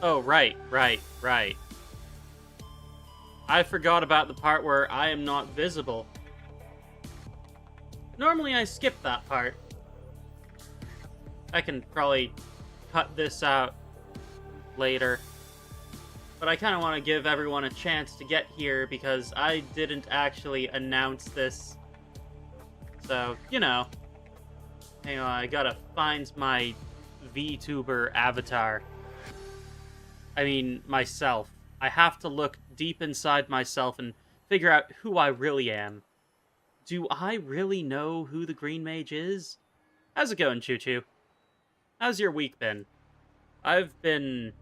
Oh, right. I forgot about the part where I am not visible. Normally I skip that part. I can probably cut this out later. But I kind of want to give everyone a chance to get here because I didn't actually announce this. So, you know. Hang on, I gotta find my VTuber avatar. I mean, myself. I have to look deep inside myself and figure out who I really am. Do I really know who the Green Mage is? How's it going, Choo Choo? How's your week been? I've been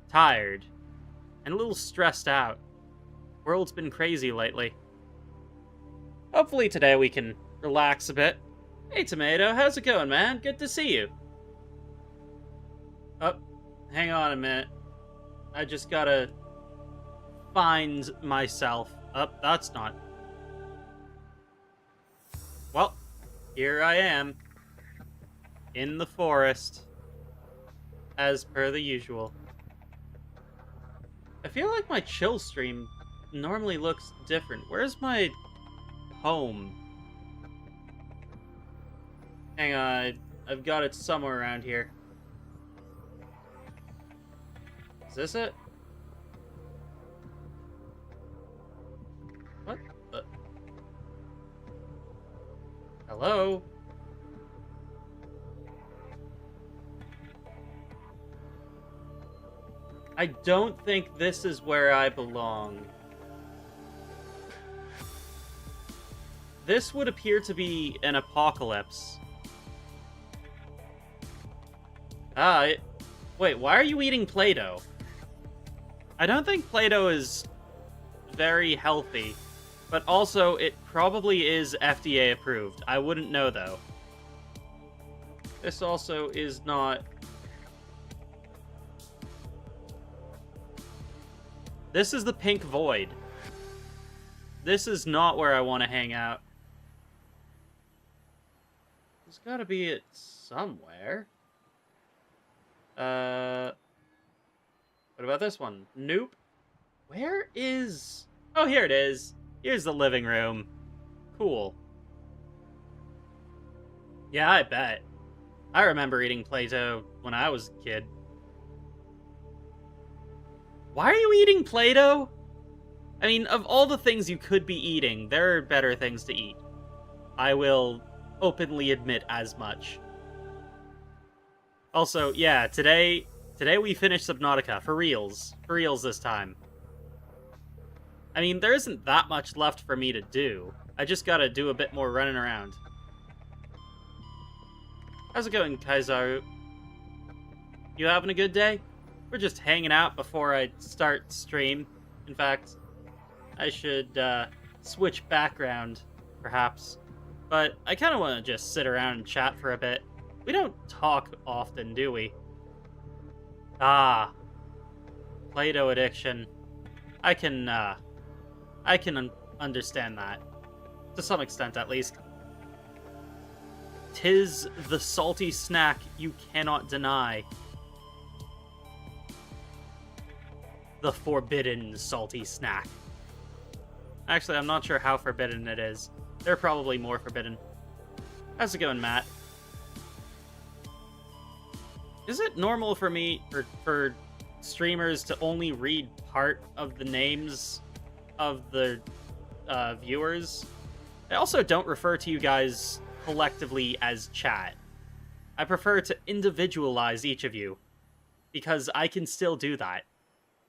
tired and a little stressed out. World's been crazy lately. Hopefully today we can relax a bit. Hey, Tomato, how's it going, man? Good to see you. Oh, hang on a minute. I just gotta find myself. Oh, that's not. Well, here I am. In the forest. As per the usual. I feel like my chill stream normally looks different. Where's my home? Hang on, I've got it somewhere around here. Is this it? What the? Hello? I don't think this is where I belong. This would appear to be an apocalypse. Wait, why are you eating Play-Doh? I don't think Play-Doh is very healthy, but also it probably is FDA approved. I wouldn't know, though. This also is not... This is the pink void. This is not where I want to hang out. There's gotta be it somewhere. What about this one? Nope. Where is... Oh, here it is. Here's the living room. Cool. Yeah, I bet. I remember eating Play-Doh when I was a kid. Why are you eating Play-Doh? I mean, of all the things you could be eating, there are better things to eat. I will openly admit as much. Also, yeah, today we finished Subnautica, for reals. For reals this time. I mean, there isn't that much left for me to do. I just gotta do a bit more running around. How's it going, Kaizaru? You having a good day? We're just hanging out before I start stream. In fact, I should switch background, perhaps. But I kind of want to just sit around and chat for a bit. We don't talk often, do we? Ah, Play-Doh addiction. I can understand that. To some extent, at least. 'Tis the salty snack you cannot deny. The forbidden salty snack. Actually, I'm not sure how forbidden it is. They're probably more forbidden. How's it going, Matt? Is it normal for me, or for streamers to only read part of the names of the viewers? I also don't refer to you guys collectively as chat. I prefer to individualize each of you, because I can still do that.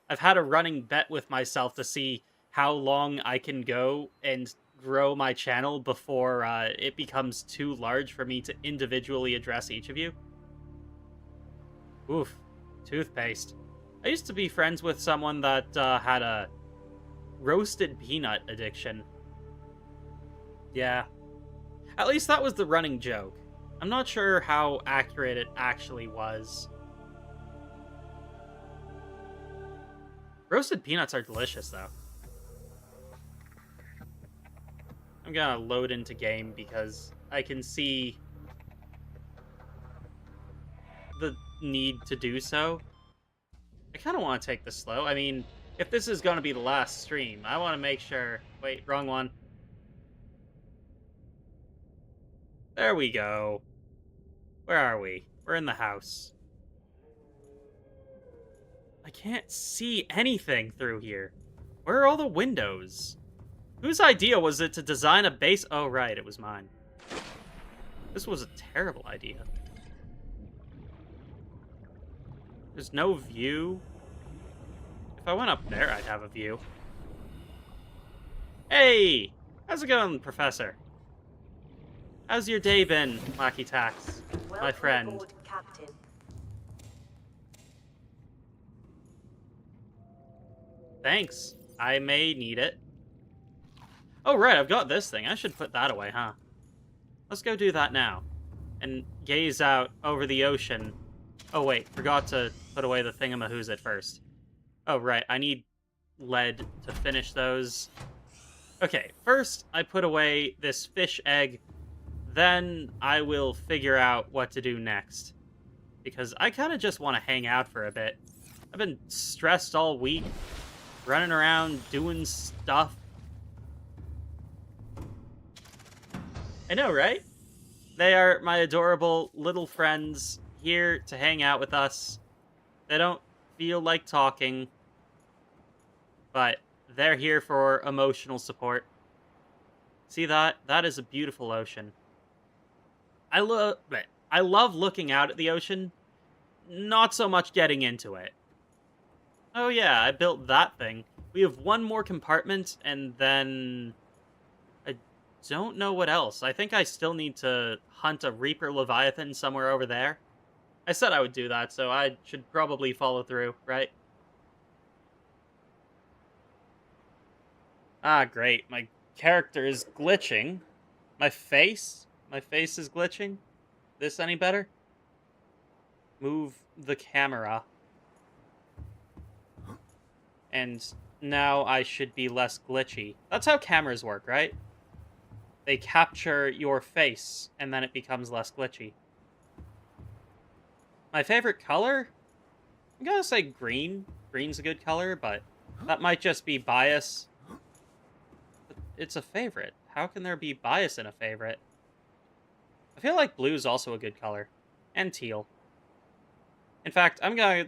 I've had a running bet with myself to see how long I can go and grow my channel before it becomes too large for me to individually address each of you. Oof. Toothpaste. I used to be friends with someone that had a roasted peanut addiction. Yeah. At least that was the running joke. I'm not sure how accurate it actually was. Roasted peanuts are delicious, though. I'm gonna load into game because I can see the need to do so. I kind of want to take this slow. I mean, if this is going to be the last stream, I want to make sure... Wait, wrong one. There we go. Where are we? We're in the house. I can't see anything through here. Where are all the windows? Whose idea was it to design a base? Oh, right, it was mine. This was a terrible idea. There's no view. If I went up there, I'd have a view. Hey! How's it going, Professor? How's your day been, Lackey Tax, my friend? Welcome aboard, Captain. Thanks. I may need it. Oh, right, I've got this thing. I should put that away, huh? Let's go do that now. And gaze out over the ocean. Oh, wait, forgot to put away the thingamahoo's at first. Oh, right, I need lead to finish those. Okay, first I put away this fish egg, then I will figure out what to do next. Because I kind of just want to hang out for a bit. I've been stressed all week, running around doing stuff. I know, right? They are my adorable little friends here to hang out with us. They don't feel like talking, but they're here for emotional support. See that? That is a beautiful ocean. I love looking out at the ocean, not so much getting into it. Oh yeah, I built that thing. We have one more compartment, and then... I don't know what else. I think I still need to hunt a Reaper Leviathan somewhere over there. I said I would do that, so I should probably follow through, right? Ah, great. My character is glitching. My face is glitching. This any better? Move the camera. And now I should be less glitchy. That's how cameras work, right? They capture your face, and then it becomes less glitchy. My favorite color? I'm gonna say green. Green's a good color, but that might just be bias. But it's a favorite. How can there be bias in a favorite? I feel like blue's also a good color. And teal. In fact, I'm gonna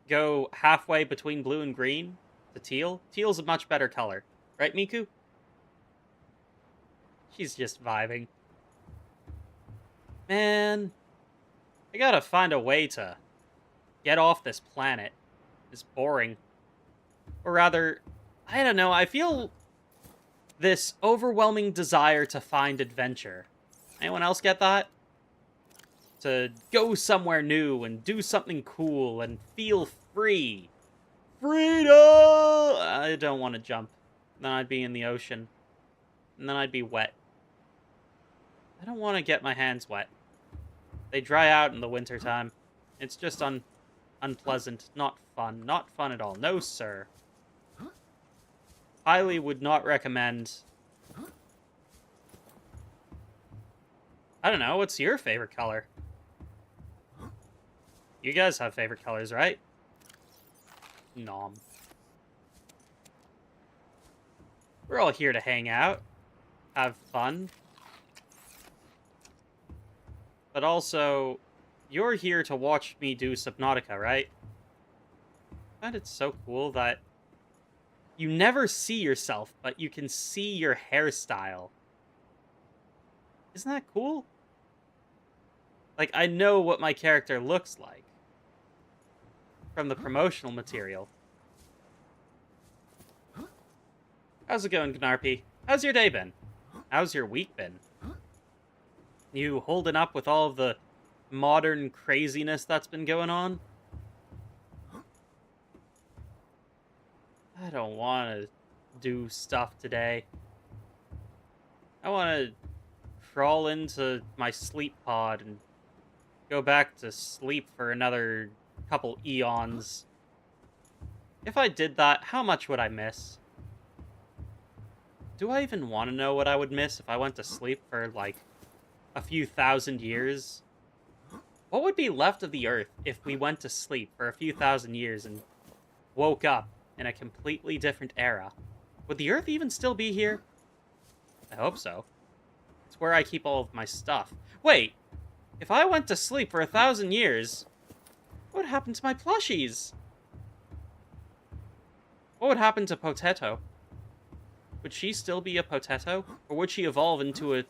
go halfway between blue and green to teal. Teal's a much better color. Right, Miku? She's just vibing. Man, I gotta find a way to get off this planet. It's boring. Or rather, I don't know, I feel this overwhelming desire to find adventure. Anyone else get that? To go somewhere new and do something cool and feel free. Freedom! I don't want to jump. Then I'd be in the ocean. And then I'd be wet. I don't want to get my hands wet. They dry out in the wintertime. It's just unpleasant. Not fun. Not fun at all. No, sir. Highly would not recommend. I don't know. What's your favorite color? You guys have favorite colors, right? Nom. We're all here to hang out. Have fun. But also, you're here to watch me do Subnautica, right? I find it so cool that you never see yourself, but you can see your hairstyle. Isn't that cool? Like, I know what my character looks like from the promotional material. How's it going, Gnarpy? How's your day been? How's your week been? You holding up with all of the modern craziness that's been going on? I don't want to do stuff today. I want to crawl into my sleep pod and go back to sleep for another couple eons. If I did that, how much would I miss? Do I even want to know what I would miss if I went to sleep for, like, a few thousand years? What would be left of the Earth if we went to sleep for a few thousand years and woke up in a completely different era, would the Earth even still be here? I hope so. It's where I keep all of my stuff. Wait, if I went to sleep for 1,000 years, what would happen to my plushies? What would happen to Potato? Would she still be a Potato? Or would she evolve into a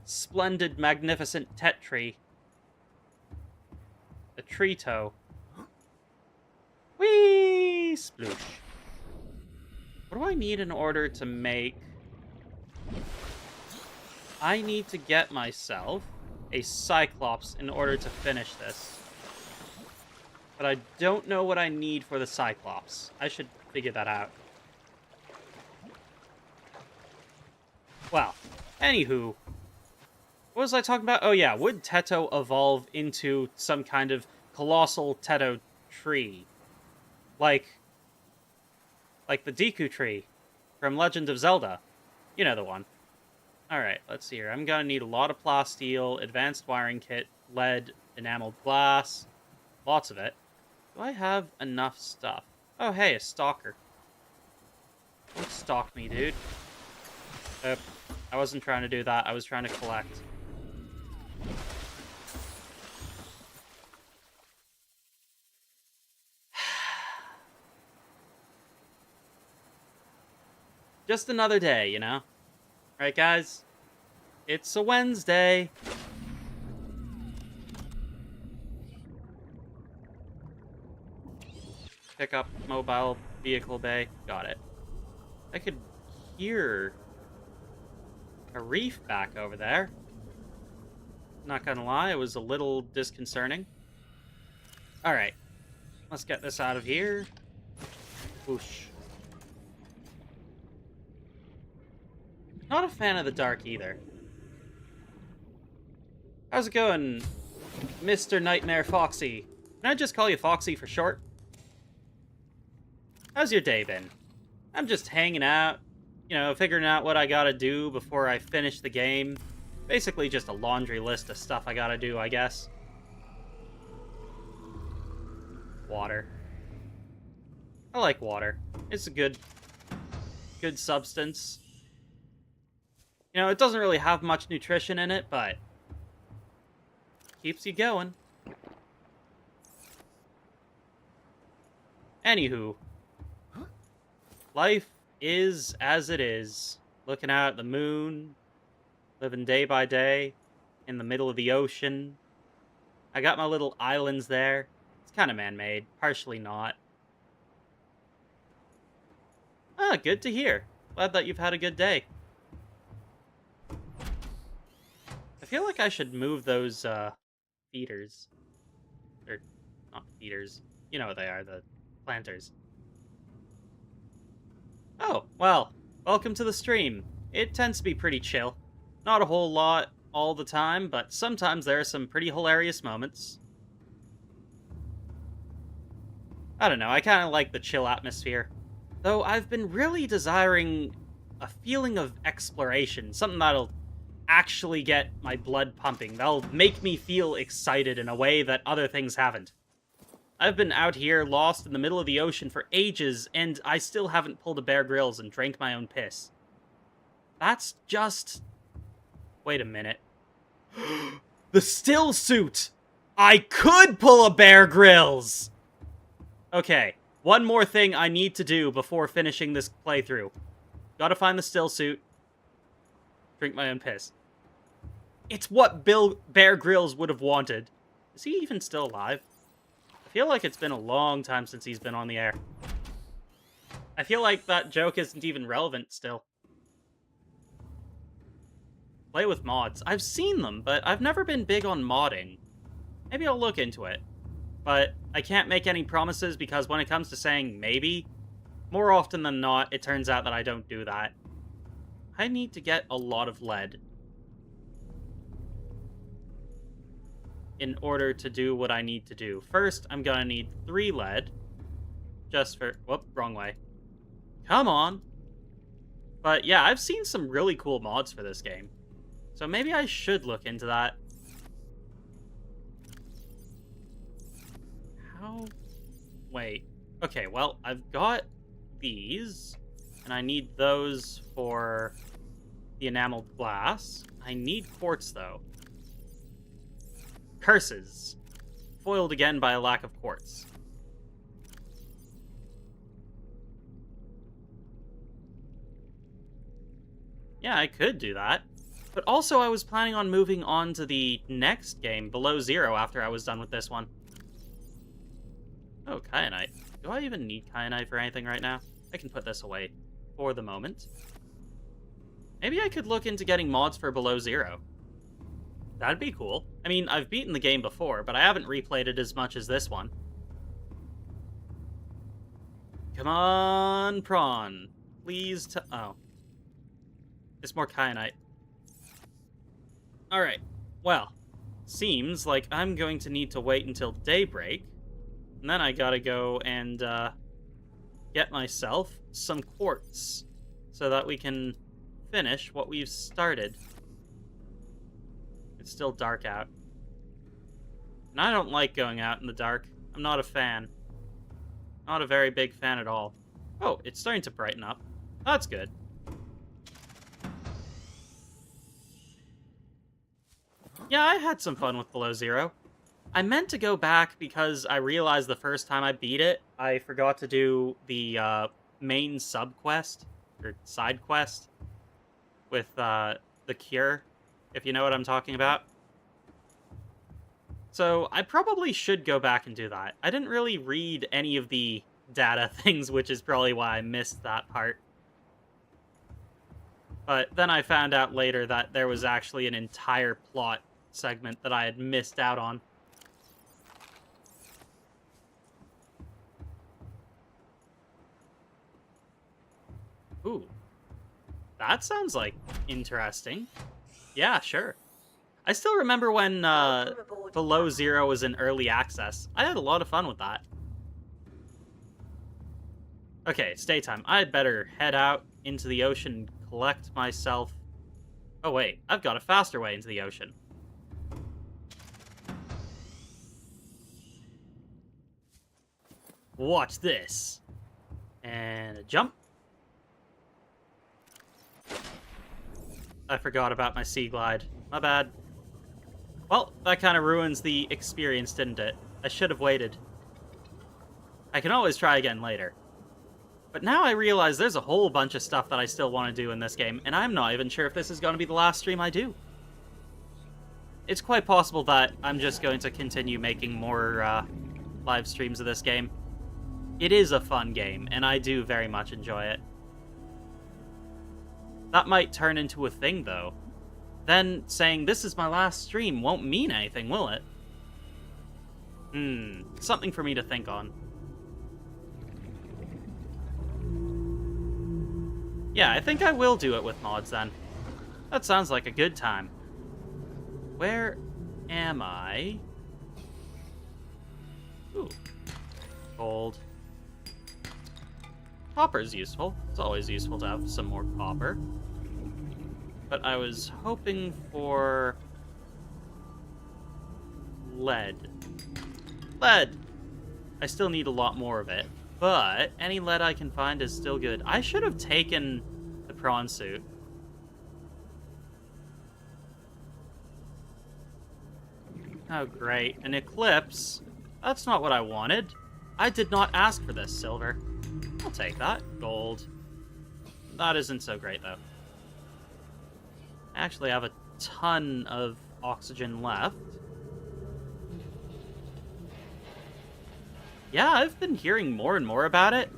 splendid, magnificent Tetri? A Trito. Whee! Sploosh. What do I need in order to make... I need to get myself a Cyclops in order to finish this. But I don't know what I need for the Cyclops. I should figure that out. Well, anywho. What was I talking about? Oh yeah, would Teto evolve into some kind of colossal Teto tree? Like the Deku tree from Legend of Zelda. You know the one. Alright, let's see here. I'm gonna need a lot of plasteel, advanced wiring kit, lead, enameled glass. Lots of it. Do I have enough stuff? Oh, hey, a stalker. Don't stalk me, dude. I wasn't trying to do that. I was trying to collect. Just another day, you know? Right, guys? It's a Wednesday. Pick up mobile vehicle bay. Got it. I could hear a reef back over there. Not gonna lie, it was a little disconcerting. Alright. Let's get this out of here. Whoosh. Not a fan of the dark either. How's it going, Mr. Nightmare Foxy? Can I just call you Foxy for short? How's your day been? I'm just hanging out, you know, figuring out what I gotta do before I finish the game. Basically just a laundry list of stuff I gotta do, I guess. Water. I like water. It's a good substance. You know, it doesn't really have much nutrition in it, but keeps you going. Anywho, life is as it is. Looking out at the moon, living day by day, in the middle of the ocean. I got my little islands there. It's kind of man-made, partially not. Ah, good to hear. Glad that you've had a good day. I feel like I should move those, feeders. They're not feeders. You know what they are, the planters. Oh, well, welcome to the stream. It tends to be pretty chill. Not a whole lot all the time, but sometimes there are some pretty hilarious moments. I don't know, I kind of like the chill atmosphere. Though I've been really desiring a feeling of exploration, something that'll actually get my blood pumping. That'll make me feel excited in a way that other things haven't. I've been out here lost in the middle of the ocean for ages, and I still haven't pulled a Bear Grylls and drank my own piss. That's just... Wait a minute. The still suit! I could pull a Bear Grylls! Okay, one more thing I need to do before finishing this playthrough. Gotta find the still suit. Drink my own piss. It's what Bear Grylls would have wanted. Is he even still alive? I feel like it's been a long time since he's been on the air. I feel like that joke isn't even relevant still. Play with mods. I've seen them, but I've never been big on modding. Maybe I'll look into it. But I can't make any promises because when it comes to saying maybe, more often than not, it turns out that I don't do that. I need to get a lot of lead in order to do what I need to do. First, I'm gonna need 3 lead. Just for... Whoop, wrong way. Come on! But yeah, I've seen some really cool mods for this game. So maybe I should look into that. How... Wait. Okay, well, I've got these, and I need those for the enameled glass. I need quartz, though. Curses. Foiled again by a lack of quartz. Yeah, I could do that. But also, I was planning on moving on to the next game, Below Zero, after I was done with this one. Oh, kyanite. Do I even need kyanite for anything right now? I can put this away for the moment. Maybe I could look into getting mods for Below Zero. That'd be cool. I mean, I've beaten the game before, but I haven't replayed it as much as this one. Come on, prawn. Please oh. It's more kyanite. Alright. Well, seems like I'm going to need to wait until daybreak. And then I gotta go and get myself some quartz so that we can finish what we've started. It's still dark out. And I don't like going out in the dark. I'm not a fan. Not a very big fan at all. Oh, it's starting to brighten up. That's good. Yeah, I had some fun with Below Zero. I meant to go back because I realized the first time I beat it, I forgot to do the main sub-quest, or side quest, with the cure, if you know what I'm talking about. So I probably should go back and do that. I didn't really read any of the data things, which is probably why I missed that part. But then I found out later that there was actually an entire plot segment that I had missed out on. Ooh. That sounds like interesting. Yeah, sure. I still remember when Below Zero was in early access. I had a lot of fun with that. Okay, it's daytime. I'd better head out into the ocean and collect myself... Oh wait, I've got a faster way into the ocean. Watch this. And a jump. I forgot about my sea glide. My bad. Well, that kind of ruins the experience, didn't it? I should have waited. I can always try again later. But now I realize there's a whole bunch of stuff that I still want to do in this game, and I'm not even sure if this is going to be the last stream I do. It's quite possible that I'm just going to continue making more live streams of this game. It is a fun game, and I do very much enjoy it. That might turn into a thing, though. Then saying this is my last stream won't mean anything, will it? Something for me to think on. Yeah, I think I will do it with mods then. That sounds like a good time. Where am I? Ooh. Gold. Copper's useful. It's always useful to have some more copper. But I was hoping for... lead. Lead! I still need a lot more of it. But any lead I can find is still good. I should have taken the prawn suit. Oh, great. An eclipse? That's not what I wanted. I did not ask for this, silver. I'll take that. Gold. That isn't so great, though. I actually have a ton of oxygen left. Yeah, I've been hearing more and more about it.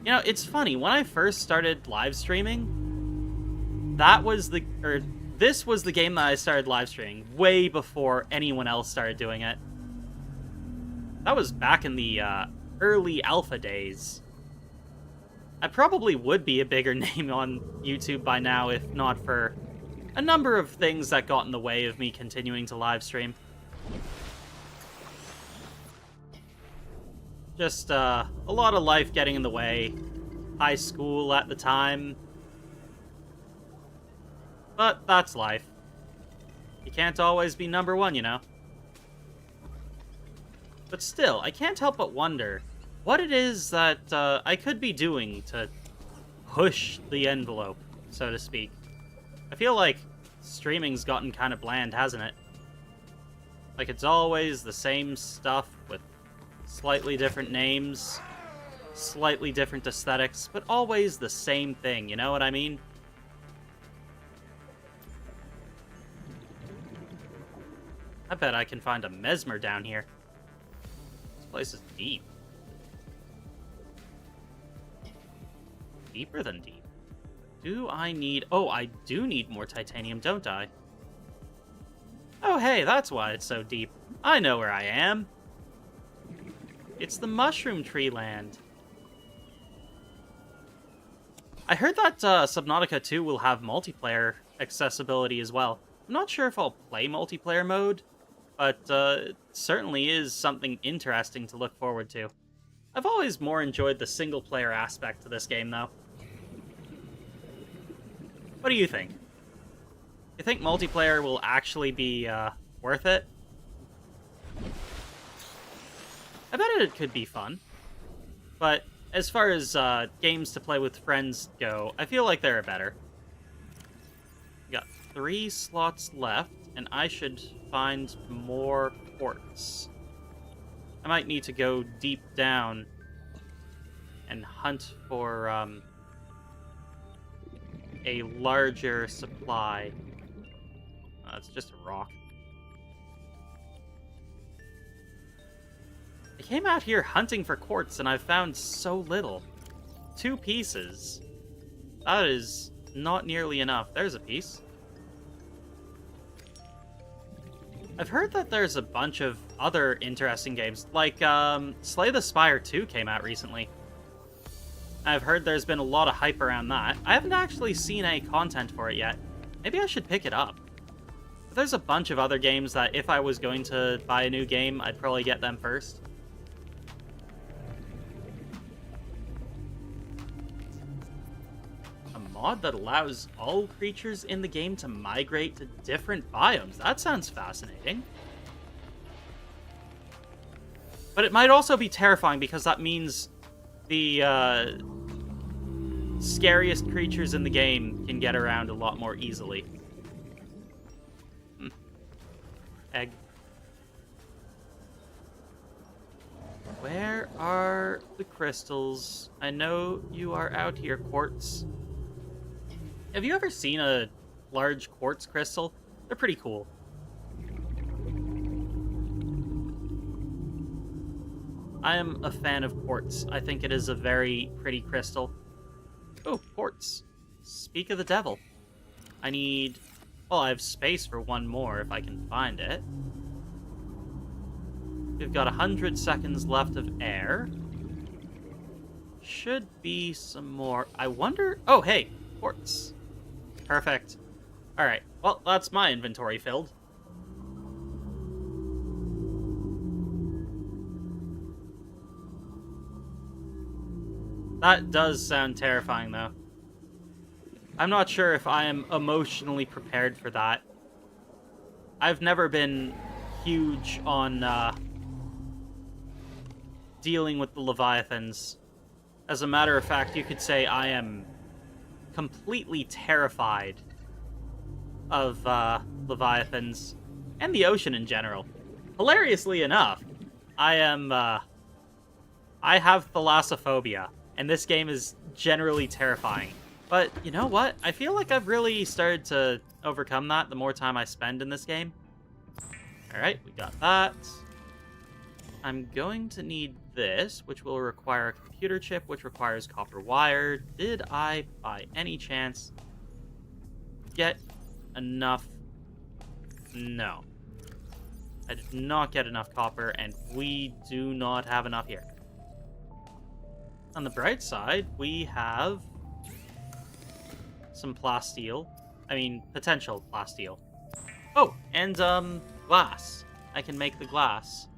You know, it's funny, when I first started live streaming, this was the game that I started live streaming, way before anyone else started doing it. That was back in the early alpha days. I probably would be a bigger name on YouTube by now if not for a number of things that got in the way of me continuing to live stream. Just a lot of life getting in the way. High school at the time. But that's life. You can't always be number one, you know. But still, I can't help but wonder, what it is that I could be doing to push the envelope, so to speak. I feel like streaming's gotten kind of bland, hasn't it? Like, it's always the same stuff with slightly different names, slightly different aesthetics, but always the same thing, you know what I mean? I bet I can find a mesmer down here. This place is deep. Deeper than deep. Do I need... Oh, I do need more titanium, don't I? Oh, hey, that's why it's so deep. I know where I am. It's the Mushroom Tree Land. I heard that Subnautica 2 will have multiplayer accessibility as well. I'm not sure if I'll play multiplayer mode, but it certainly is something interesting to look forward to. I've always more enjoyed the single-player aspect to this game, though. What do you think? You think multiplayer will actually be worth it? I bet it could be fun. But as far as games to play with friends go, I feel like there are better. We got 3 slots left, and I should find more quartz. I might need to go deep down and hunt for a larger supply. It's just a rock. I came out here hunting for quartz and I've found so little. 2 pieces. That is not nearly enough. There's a piece. I've heard that there's a bunch of other interesting games, like Slay the Spire 2 came out recently. I've heard there's been a lot of hype around that. I haven't actually seen any content for it yet. Maybe I should pick it up. But there's a bunch of other games that if I was going to buy a new game, I'd probably get them first. A mod that allows all creatures in the game to migrate to different biomes. That sounds fascinating. But it might also be terrifying because that means the scariest creatures in the game can get around a lot more easily. Egg. Where are the crystals? I know you are out here, quartz. Have you ever seen a large quartz crystal? They're pretty cool. I am a fan of quartz. I think it is a very pretty crystal. Oh, quartz. Speak of the devil. I need... Well, I have space for one more if I can find it. We've got 100 seconds left of air. Should be some more. I wonder... Oh, hey, quartz. Perfect. Alright, well, that's my inventory filled. That does sound terrifying, though. I'm not sure if I am emotionally prepared for that. I've never been huge on dealing with the Leviathans. As a matter of fact, you could say I am completely terrified of Leviathans and the ocean in general. Hilariously enough, I have thalassophobia, and this game is generally terrifying. But you know what? I feel like I've really started to overcome that the more time I spend in this game. Alright, we got that. I'm going to need this, which will require a computer chip, which requires copper wire. Did I, by any chance, get enough? No. I did not get enough copper, and we do not have enough here. On the bright side, we have some plasteel. I mean, potential plasteel. Oh, and, glass. I can make the glass.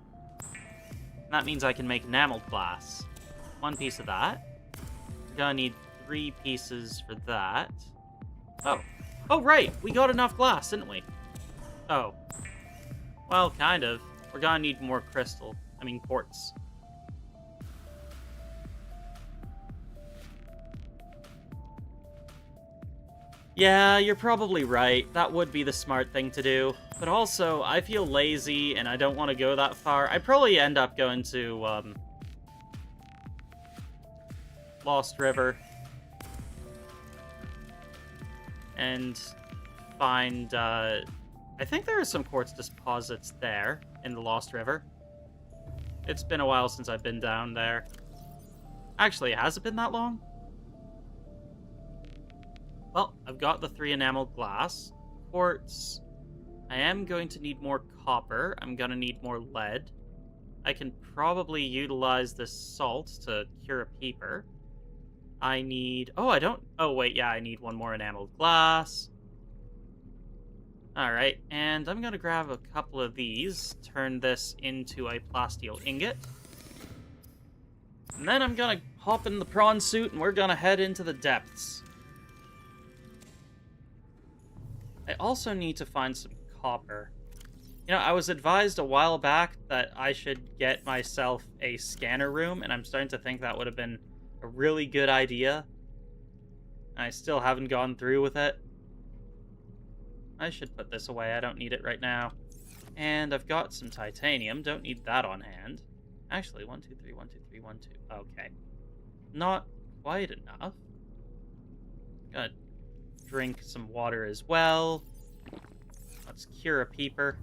That means I can make enameled glass. 1 piece of that. I'm gonna need 3 pieces for that. Oh. Oh, right! We got enough glass, didn't we? Oh. Well, kind of. We're gonna need more crystal. I mean, quartz. Yeah, you're probably right. That would be the smart thing to do. But also, I feel lazy and I don't want to go that far. I'd probably end up going to, Lost River. And find, I think there are some quartz deposits there in the Lost River. It's been a while since I've been down there. Actually, has it been that long? Well, I've got the 3 enameled glass. Quartz. I am going to need more copper. I'm going to need more lead. I can probably utilize this salt to cure a peeper. I need... Oh, I don't... Oh, wait, yeah, I need 1 more enameled glass. Alright, and I'm going to grab a couple of these, turn this into a plasteel ingot. And then I'm going to hop in the prawn suit and we're going to head into the depths. I also need to find some copper. You know, I was advised a while back that I should get myself a scanner room, and I'm starting to think that would have been a really good idea. I still haven't gone through with it. I should put this away. I don't need it right now. And I've got some titanium. Don't need that on hand. Actually, 1, 2, 3, 1, 2, 3, 1, 2. Okay. Not quite enough. Gotta drink some water as well. Let's cure a peeper.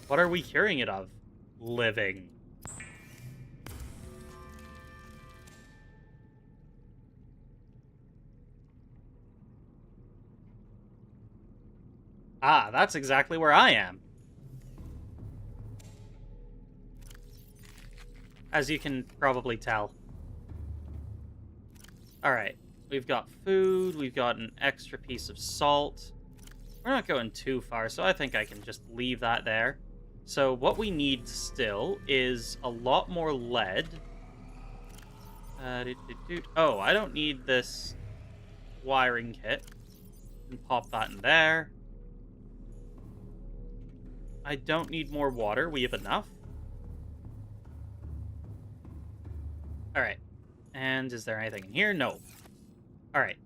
What are we curing it of? Living. Ah, that's exactly where I am. As you can probably tell. Alright, we've got food, we've got an extra piece of salt. We're not going too far, so I think I can just leave that there. So what we need still is a lot more lead. Oh, I don't need this wiring kit. And pop that in there. I don't need more water. We have enough. Alright. And is there anything in here? No. Alright.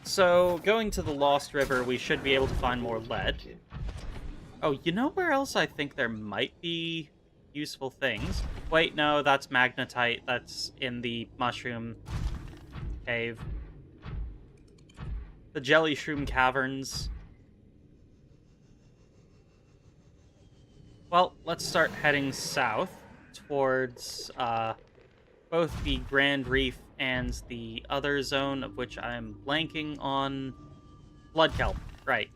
So, going to the Lost River, we should be able to find more lead. Oh, you know where else I think there might be useful things? Wait, no, that's magnetite. That's in the mushroom cave. The jelly shroom caverns. Well, let's start heading south towards both the Grand Reef and the other zone, of which I'm blanking on. Blood kelp, right.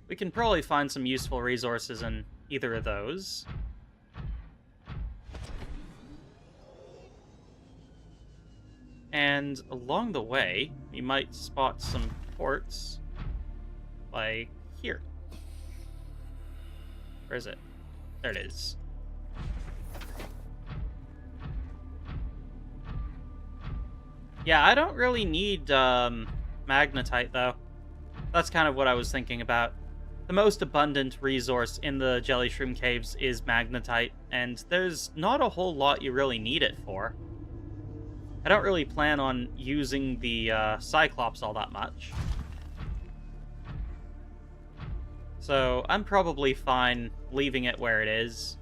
We can probably find some useful resources in either of those. And along the way, we might spot some quartz, like here. Where is it? There it is. Yeah, I don't really need magnetite, though. That's kind of what I was thinking about. The most abundant resource in the Jelly Shroom Caves is magnetite, and there's not a whole lot you really need it for. I don't really plan on using the Cyclops all that much. So I'm probably fine leaving it where it is.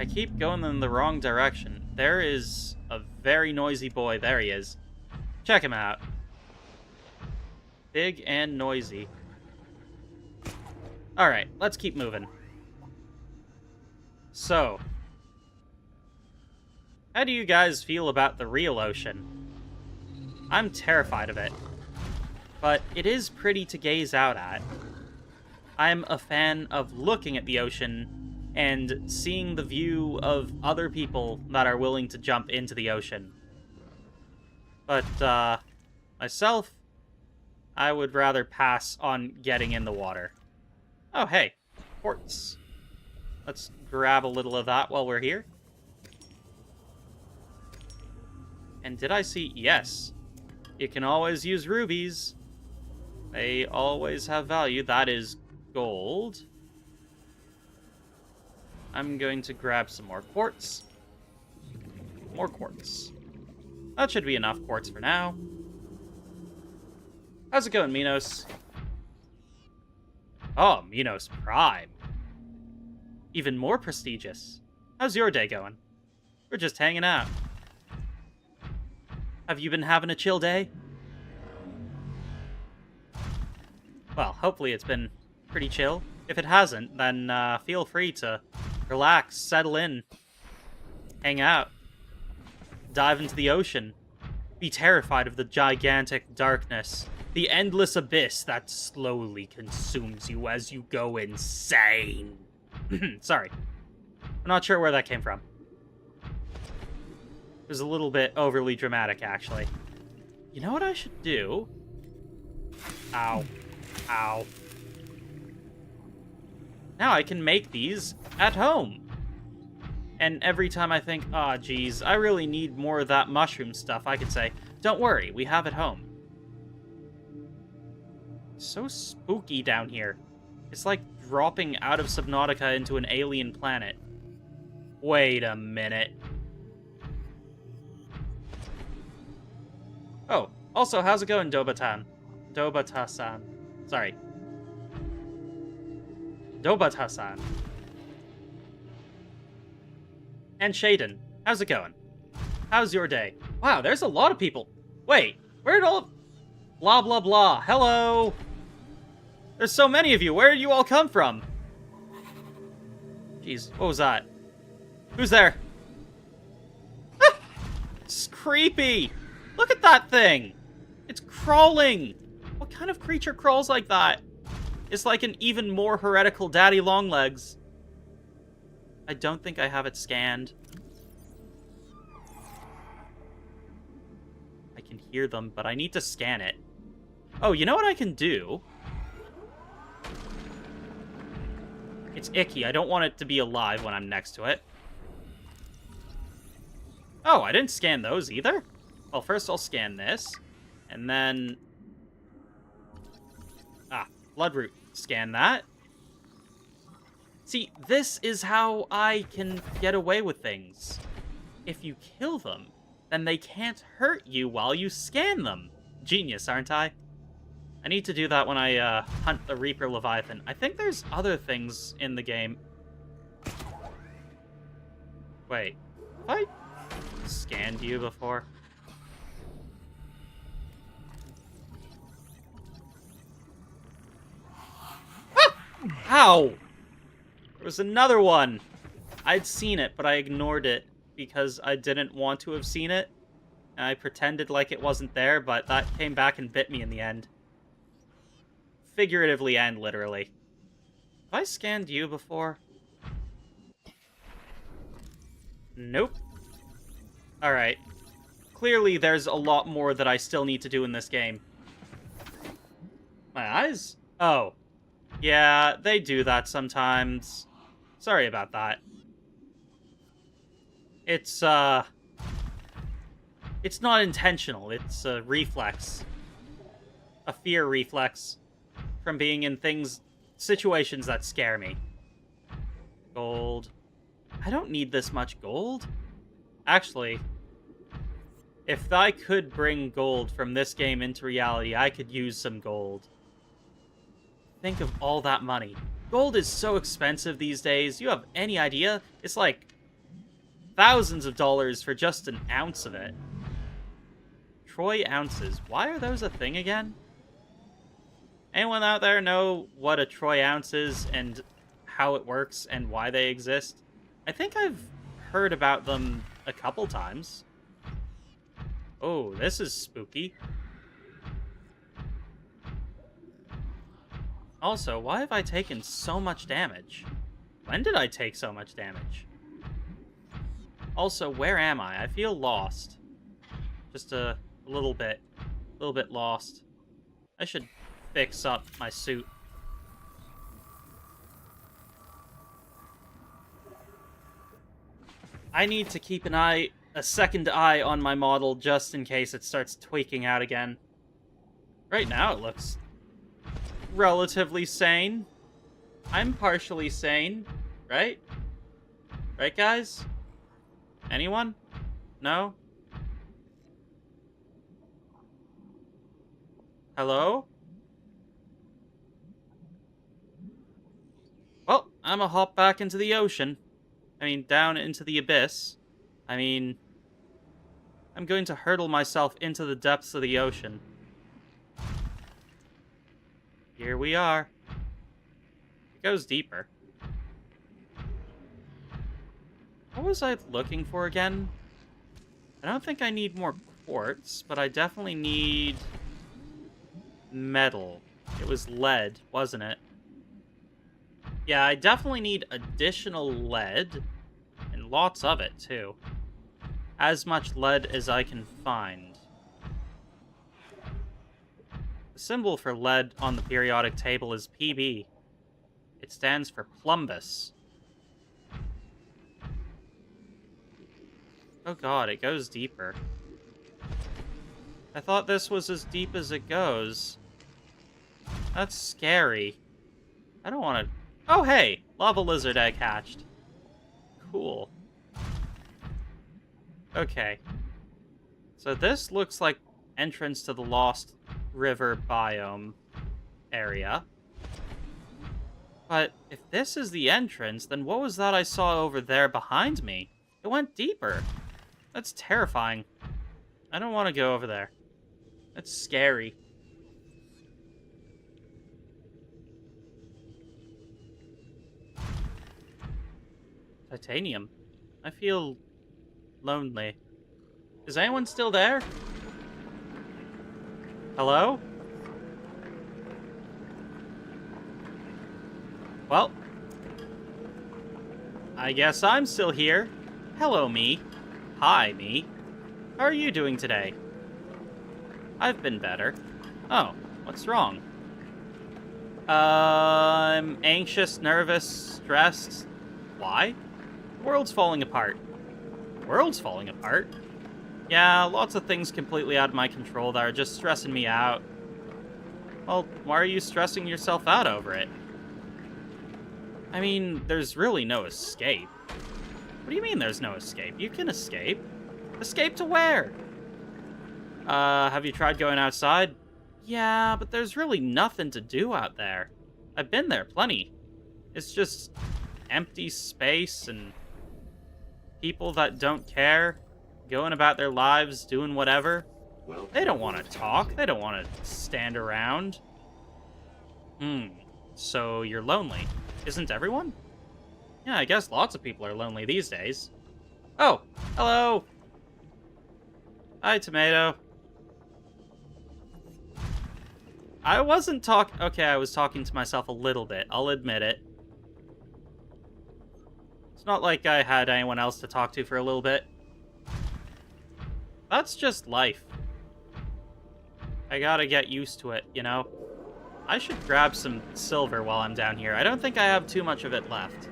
I keep going in the wrong direction. There is a very noisy boy. There he is. Check him out. Big and noisy. Alright, let's keep moving. So, how do you guys feel about the real ocean? I'm terrified of it, but it is pretty to gaze out at. I'm a fan of looking at the ocean and seeing the view of other people that are willing to jump into the ocean. But, myself, I would rather pass on getting in the water. Oh, hey, quartz. Let's grab a little of that while we're here. And did I see... Yes. You can always use rubies. They always have value. That is gold. I'm going to grab some more quartz. More quartz. That should be enough quartz for now. How's it going, Minos? Oh, Minos Prime. Even more prestigious. How's your day going? We're just hanging out. Have you been having a chill day? Well, hopefully it's been pretty chill. If it hasn't, then feel free to relax, settle in, hang out, dive into the ocean, be terrified of the gigantic darkness, the endless abyss that slowly consumes you as you go insane. Sorry. I'm not sure where that came from. It was a little bit overly dramatic, actually. You know what I should do? Ow. Ow. Now I can make these at home. And every time I think, oh, geez, I really need more of that mushroom stuff, I can say, don't worry, we have it home. It's so spooky down here. It's like dropping out of Subnautica into an alien planet. Wait a minute. Oh, also, how's it going, Dobatan? Dobata-san. Sorry. Dobata-san. And Shaden, how's it going? How's your day? Wow, there's a lot of people. Wait, where'd all... Blah, blah, blah. Hello? There's so many of you. Where did you all come from? Jeez, what was that? Who's there? Ah! It's creepy. Look at that thing. It's crawling. What kind of creature crawls like that? It's like an even more heretical daddy longlegs. I don't think I have it scanned. I can hear them, but I need to scan it. Oh, you know what I can do? It's icky. I don't want it to be alive when I'm next to it. Oh, I didn't scan those either? Well, first I'll scan this. And then... Bloodroot. Scan that. See, this is how I can get away with things. If you kill them, then they can't hurt you while you scan them. Genius, aren't I? I need to do that when I hunt the Reaper Leviathan. I think there's other things in the game. Wait, have I scanned you before? Ow! There was another one! I'd seen it, but I ignored it because I didn't want to have seen it. And I pretended like it wasn't there, but that came back and bit me in the end. Figuratively and literally. Have I scanned you before? Nope. Alright. Clearly there's a lot more that I still need to do in this game. My eyes? Oh. Yeah, they do that sometimes. Sorry about that. It's not intentional. It's a reflex. A fear reflex from being in situations that scare me. Gold. I don't need this much gold. Actually, if I could bring gold from this game into reality, I could use some gold. Think of all that money. Gold is so expensive these days. You have any idea? It's like thousands of dollars for just an ounce of it. Troy ounces. Why are those a thing again? Anyone out there know what a Troy ounce is and how it works and why they exist? I think I've heard about them a couple times. Oh, this is spooky. Also, why have I taken so much damage? When did I take so much damage? Also, where am I? I feel lost. Just a little bit lost. I should fix up my suit. I need to keep a second eye on my model just in case it starts tweaking out again. Right now it looks relatively sane. I'm partially sane, right? Right, guys? Anyone? No? Hello? Well, I'ma hop back into the ocean. I mean, down into the abyss. I mean, I'm going to hurtle myself into the depths of the ocean. Here we are. It goes deeper. What was I looking for again? I don't think I need more quartz, but I definitely need metal. It was lead, wasn't it? Yeah, I definitely need additional lead, and lots of it, too. As much lead as I can find. The symbol for lead on the periodic table is PB. It stands for plumbus. Oh god, it goes deeper. I thought this was as deep as it goes. That's scary. I don't want to... Oh, hey! Lava lizard egg hatched. Cool. Okay. So this looks like entrance to the Lost River biome area. But if this is the entrance, then what was that I saw over there behind me? It went deeper. That's terrifying. I don't want to go over there. That's scary. Titanium. I feel lonely. Is anyone still there? Hello? Well, I guess I'm still here. Hello, me. Hi, me. How are you doing today? I've been better. Oh, what's wrong? I'm anxious, nervous, stressed. Why? The world's falling apart. The world's falling apart? Yeah, lots of things completely out of my control that are just stressing me out. Well, why are you stressing yourself out over it? I mean, there's really no escape. What do you mean there's no escape? You can escape. Escape to where? Have you tried going outside? Yeah, but there's really nothing to do out there. I've been there plenty. It's just empty space and people that don't care, going about their lives, doing whatever. They don't want to talk. They don't want to stand around. So you're lonely. Isn't everyone? Yeah, I guess lots of people are lonely these days. Oh, hello. Hi, Tomato. I wasn't okay, I was talking to myself a little bit. I'll admit it. It's not like I had anyone else to talk to for a little bit. That's just life. I gotta get used to it, you know? I should grab some silver while I'm down here. I don't think I have too much of it left.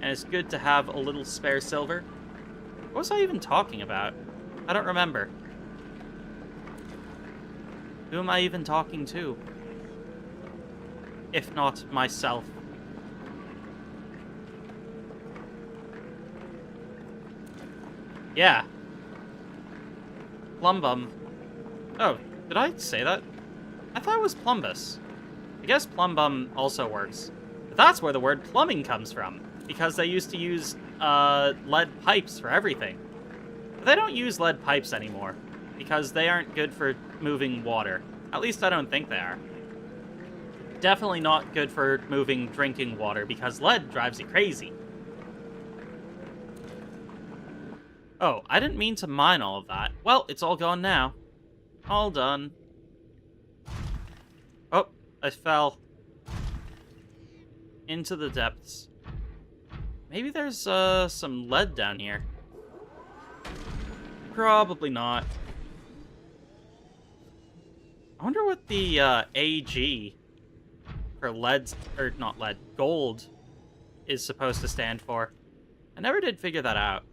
And it's good to have a little spare silver. What was I even talking about? I don't remember. Who am I even talking to? If not myself. Yeah. Plumbum. Oh, did I say that? I thought it was plumbus. I guess plumbum also works. But that's where the word plumbing comes from. Because they used to use lead pipes for everything. But they don't use lead pipes anymore. Because they aren't good for moving water. At least I don't think they are. Definitely not good for moving drinking water, because lead drives you crazy. Oh, I didn't mean to mine all of that. Well, it's all gone now. All done. Oh, I fell. Into the depths. Maybe there's some lead down here. Probably not. I wonder what the AG for lead, or not lead, gold is supposed to stand for. I never did figure that out.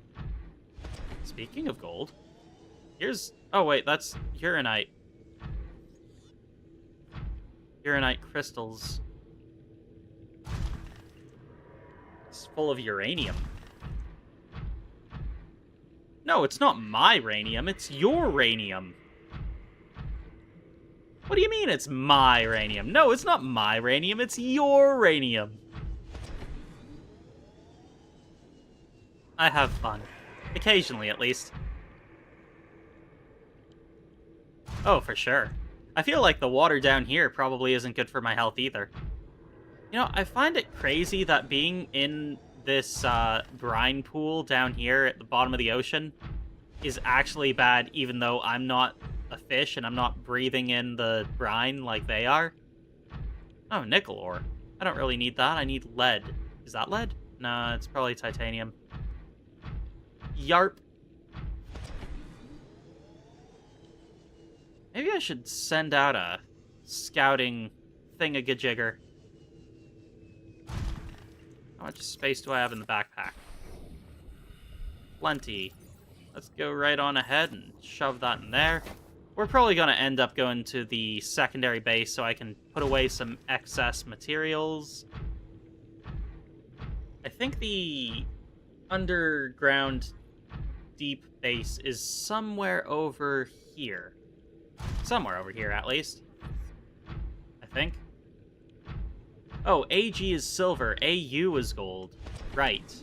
Speaking of gold, here's... Oh, wait, that's uranite. Uranite crystals. It's full of uranium. No, it's not my uranium, it's your uranium. What do you mean it's my uranium? No, it's not my uranium, it's your uranium. I have fun. Occasionally, at least. Oh, for sure. I feel like the water down here probably isn't good for my health either. You know, I find it crazy that being in this brine pool down here at the bottom of the ocean is actually bad, even though I'm not a fish and I'm not breathing in the brine like they are. Oh, nickel ore. I don't really need that. I need lead. Is that lead? No, it's probably titanium. Yarp. Maybe I should send out a scouting thingamajigger. How much space do I have in the backpack? Plenty. Let's go right on ahead and shove that in there. We're probably going to end up going to the secondary base so I can put away some excess materials. I think the underground deep base is somewhere over here. Somewhere over here, at least. I think. Oh, AG is silver. AU is gold. Right.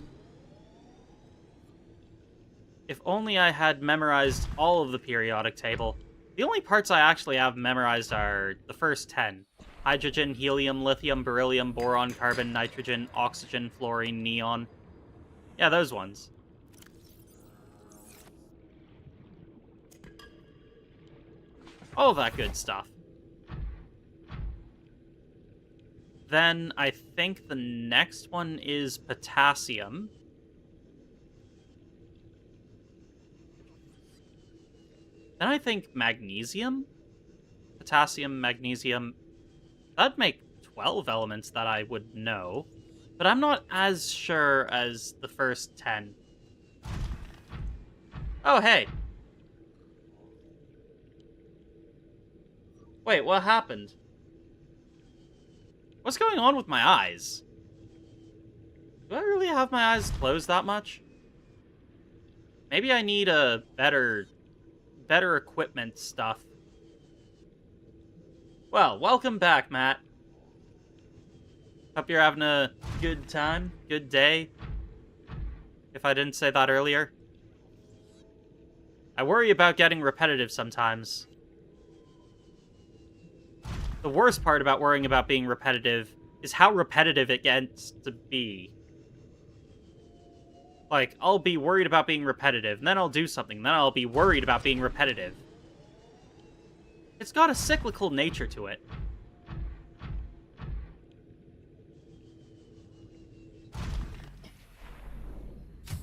If only I had memorized all of the periodic table. The only parts I actually have memorized are the first 10. Hydrogen, helium, lithium, beryllium, boron, carbon, nitrogen, oxygen, fluorine, neon. Yeah, those ones. All that good stuff. Then I think the next one is potassium. Then I think magnesium? Potassium, magnesium. That'd make 12 elements that I would know. But I'm not as sure as the first 10. Oh, hey. Wait, what happened? What's going on with my eyes? Do I really have my eyes closed that much? Maybe I need a better equipment stuff. Well, welcome back, Matt. Hope you're having a good time, good day. If I didn't say that earlier. I worry about getting repetitive sometimes. The worst part about worrying about being repetitive is how repetitive it gets to be. Like, I'll be worried about being repetitive, and then I'll do something, then I'll be worried about being repetitive. It's got a cyclical nature to it.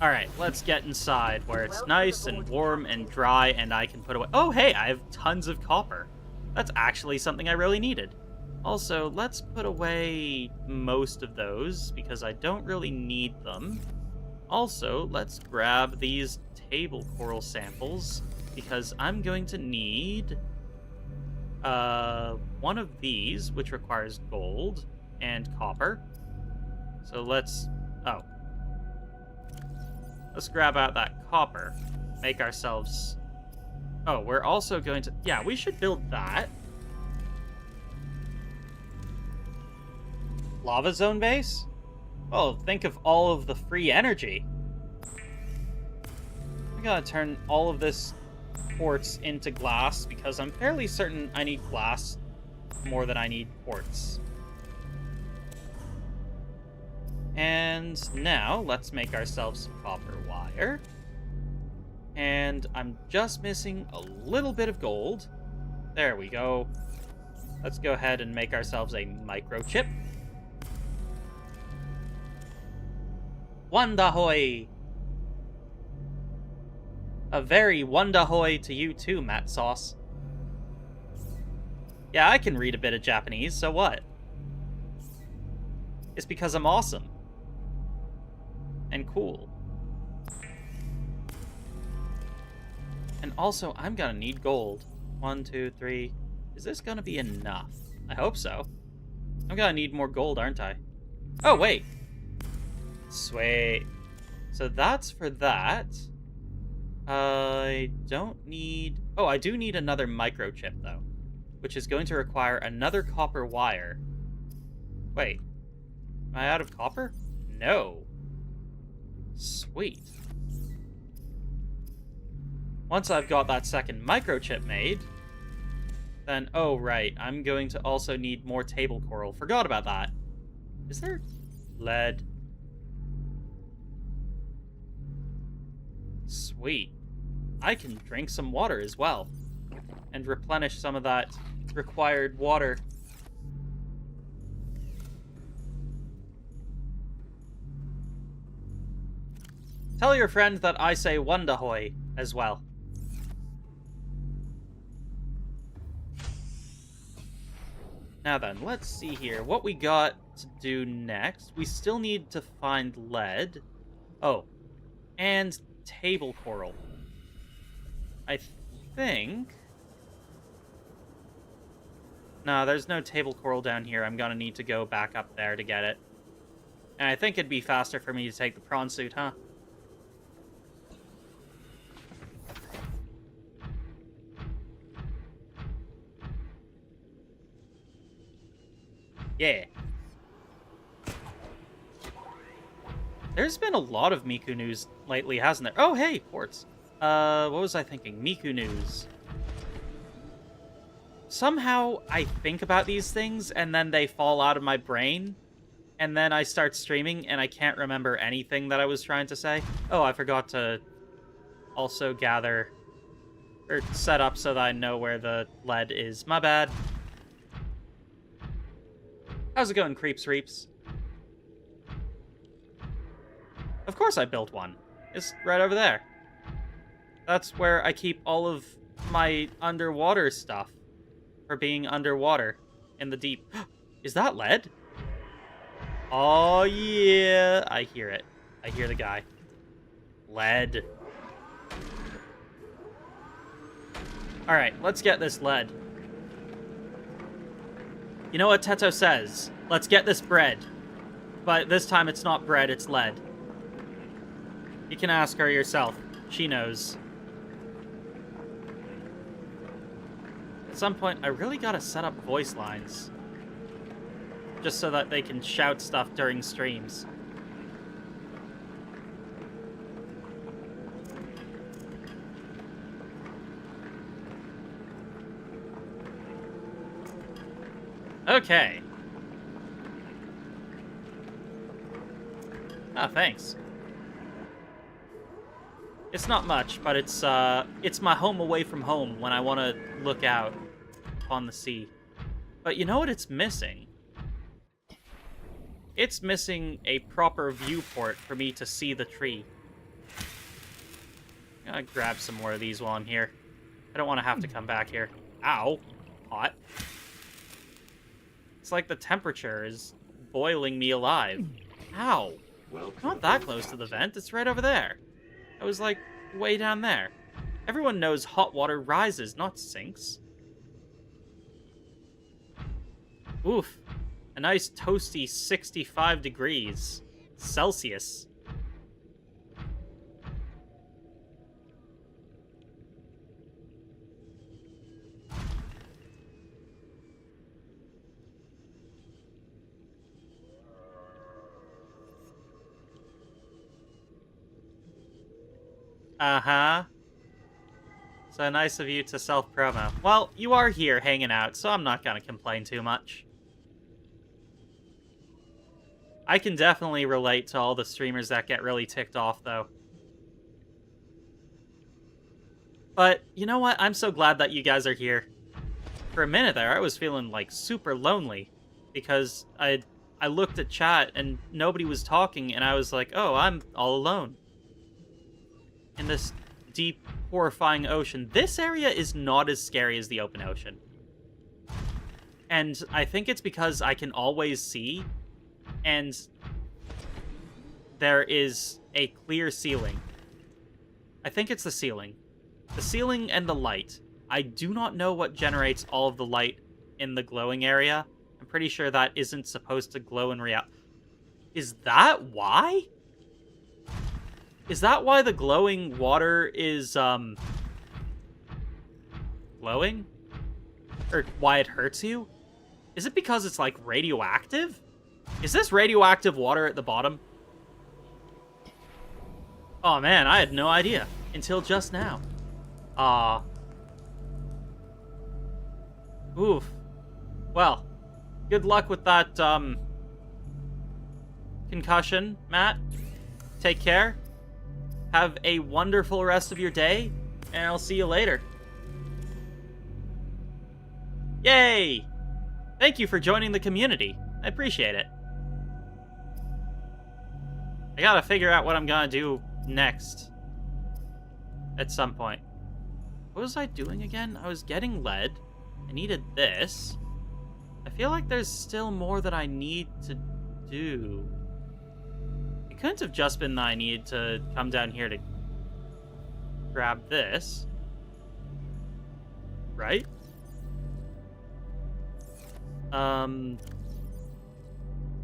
Alright, let's get inside, where it's nice and warm and dry, and I can put away... Oh, hey, I have tons of copper. That's actually something I really needed. Also, let's put away most of those, because I don't really need them. Also, let's grab these table coral samples, because I'm going to need one of these, which requires gold and copper. So let's grab out that copper, make ourselves... Oh, we're also going to... Yeah, we should build that. Lava zone base? Oh, think of all of the free energy. I gotta turn all of this quartz into glass, because I'm fairly certain I need glass more than I need quartz. And now, let's make ourselves some copper wire. And I'm just missing a little bit of gold. There we go. Let's go ahead and make ourselves a microchip. Wandahoy! A very wandahoy to you too, Matt Sauce. Yeah, I can read a bit of Japanese, so what? It's because I'm awesome. And cool. And also, I'm gonna need gold. 1, 2, 3. Is this gonna be enough? I hope so. I'm gonna need more gold, aren't I? Oh, wait. Sweet. So that's for that. I don't need... Oh, I do need another microchip, though. Which is going to require another copper wire. Wait. Am I out of copper? No. Sweet. Once I've got that second microchip made, then... Oh, right. I'm going to also need more table coral. Forgot about that. Is there lead? Sweet. I can drink some water as well. And replenish some of that required water. Tell your friend that I say Wondahoy as well. Now then, let's see here. What we got to do next. We still need to find lead. Oh. And table coral. I think... No, there's no table coral down here. I'm gonna need to go back up there to get it. And I think it'd be faster for me to take the prawn suit, huh? Yeah. There's been a lot of Miku news lately, hasn't there? Oh, hey, ports. What was I thinking? Miku news. Somehow I think about these things and then they fall out of my brain. And then I start streaming and I can't remember anything that I was trying to say. Oh, I forgot to also gather or set up so that I know where the lead is. My bad. How's it going, Creeps Reaps? Of course I built one. It's right over there. That's where I keep all of my underwater stuff. For being underwater in the deep. Is that lead? Oh, yeah. I hear it. I hear the guy. Lead. Alright, let's get this lead. You know what Teto says? Let's get this bread. But this time it's not bread, it's lead. You can ask her yourself. She knows. At some point, I really gotta set up voice lines. Just so that they can shout stuff during streams. Okay. Ah, thanks. It's not much, but it's my home away from home when I want to look out on the sea. But you know what it's missing? It's missing a proper viewport for me to see the tree. I'm gonna grab some more of these while I'm here. I don't want to have to come back here. Ow. Hot. It's like the temperature is boiling me alive. Ow. Not that close to the vent. It's right over there. I was like way down there. Everyone knows hot water rises, not sinks. Oof. A nice toasty 65 degrees Celsius. Uh-huh. So nice of you to self-promo. Well, you are here hanging out, so I'm not gonna complain too much. I can definitely relate to all the streamers that get really ticked off, though. But, you know what? I'm so glad that you guys are here. For a minute there, I was feeling, like, super lonely. Because I looked at chat and nobody was talking, and I was like, oh, I'm all alone. In this deep, horrifying ocean. This area is not as scary as the open ocean. And I think it's because I can always see, and there is a clear ceiling. I think it's the ceiling. The ceiling and the light. I do not know what generates all of the light in the glowing area. I'm pretty sure that isn't supposed to glow in reality. Is that why? Is that why the glowing water is, glowing? Or why it hurts you? Is it because it's, like, radioactive? Is this radioactive water at the bottom? Oh, man, I had no idea. Until just now. Oof. Well, good luck with that, concussion, Matt. Take care. Have a wonderful rest of your day, and I'll see you later. Yay! Thank you for joining the community. I appreciate it. I gotta figure out what I'm gonna do next. At some point. What was I doing again? I was getting lead. I needed this. I feel like there's still more that I need to do. It couldn't have just been that I needed to come down here to grab this. Right?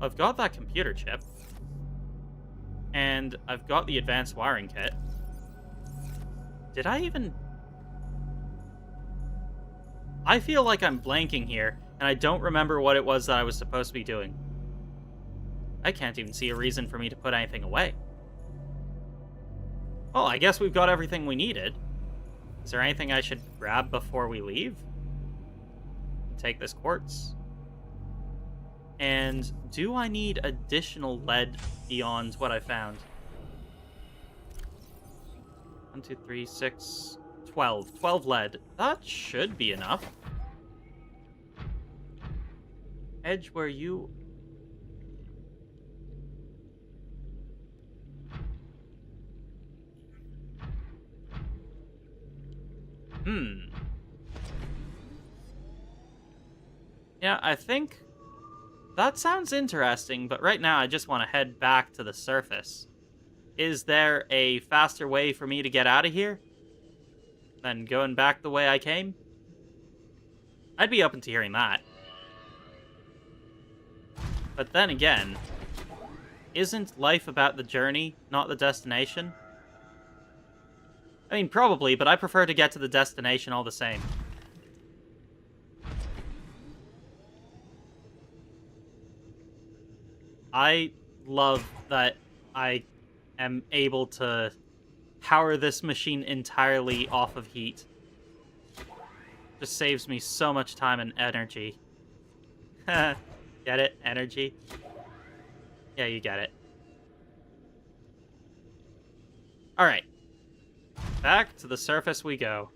I've got that computer chip. And I've got the advanced wiring kit. Did I even... I feel like I'm blanking here, and I don't remember what it was that I was supposed to be doing. I can't even see a reason for me to put anything away. Well, I guess we've got everything we needed. Is there anything I should grab before we leave? Take this quartz. And do I need additional lead beyond what I found? 1, 2, 3, 6, 12. 12 lead. That should be enough. Edge where you... Yeah, I think... That sounds interesting, but right now I just want to head back to the surface. Is there a faster way for me to get out of here than going back the way I came? I'd be open to hearing that. But then again, isn't life about the journey, not the destination? I mean, probably, but I prefer to get to the destination all the same. I love that I am able to power this machine entirely off of heat. Just saves me so much time and energy. Get it? Energy? Yeah, you get it. Alright. Back to the surface we go.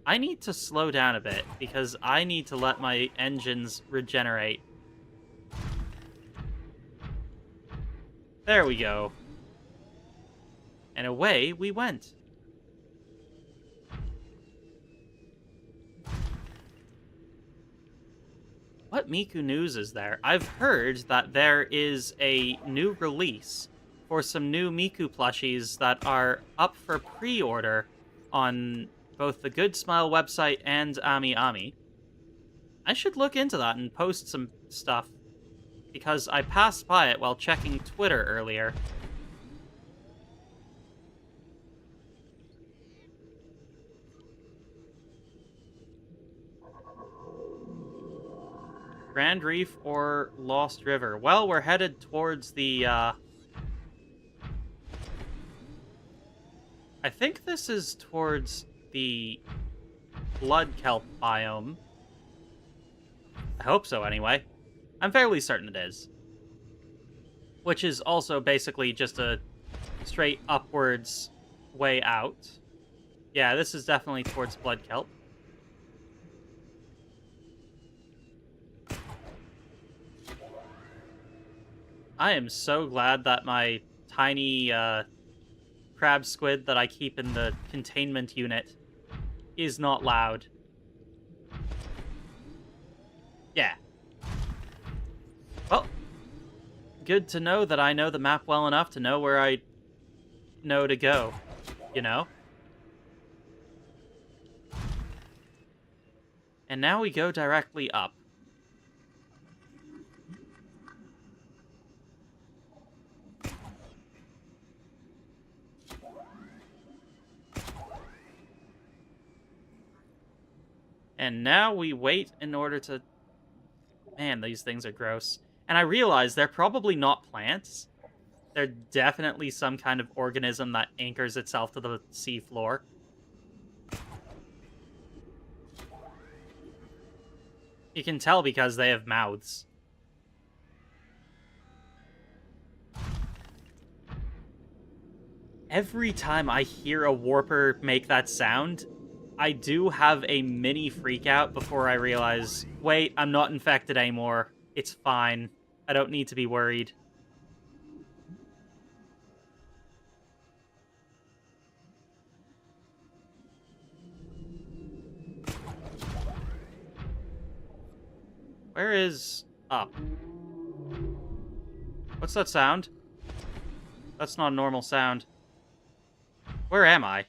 I need to slow down a bit, because I need to let my engines regenerate. There we go. And away we went. What Miku news is there? I've heard that there is a new release for some new Miku plushies that are up for pre-order on both the Good Smile website and Ami Ami. I should look into that and post some stuff, because I passed by it while checking Twitter earlier. Grand Reef or Lost River? Well, we're headed towards the, I think this is towards the blood kelp biome. I hope so, anyway. I'm fairly certain it is. Which is also basically just a straight upwards way out. Yeah, this is definitely towards blood kelp. I am so glad that my tiny crab squid that I keep in the containment unit is not loud. Yeah. Well, good to know that I know the map well enough to know where I know to go, you know? And now we go directly up. And now we wait in order to... Man, these things are gross. And I realize they're probably not plants. They're definitely some kind of organism that anchors itself to the seafloor. You can tell because they have mouths. Every time I hear a warper make that sound, I do have a mini freak out before I realize, wait, I'm not infected anymore. It's fine. I don't need to be worried. Where is up? What's that sound? That's not a normal sound. Where am I?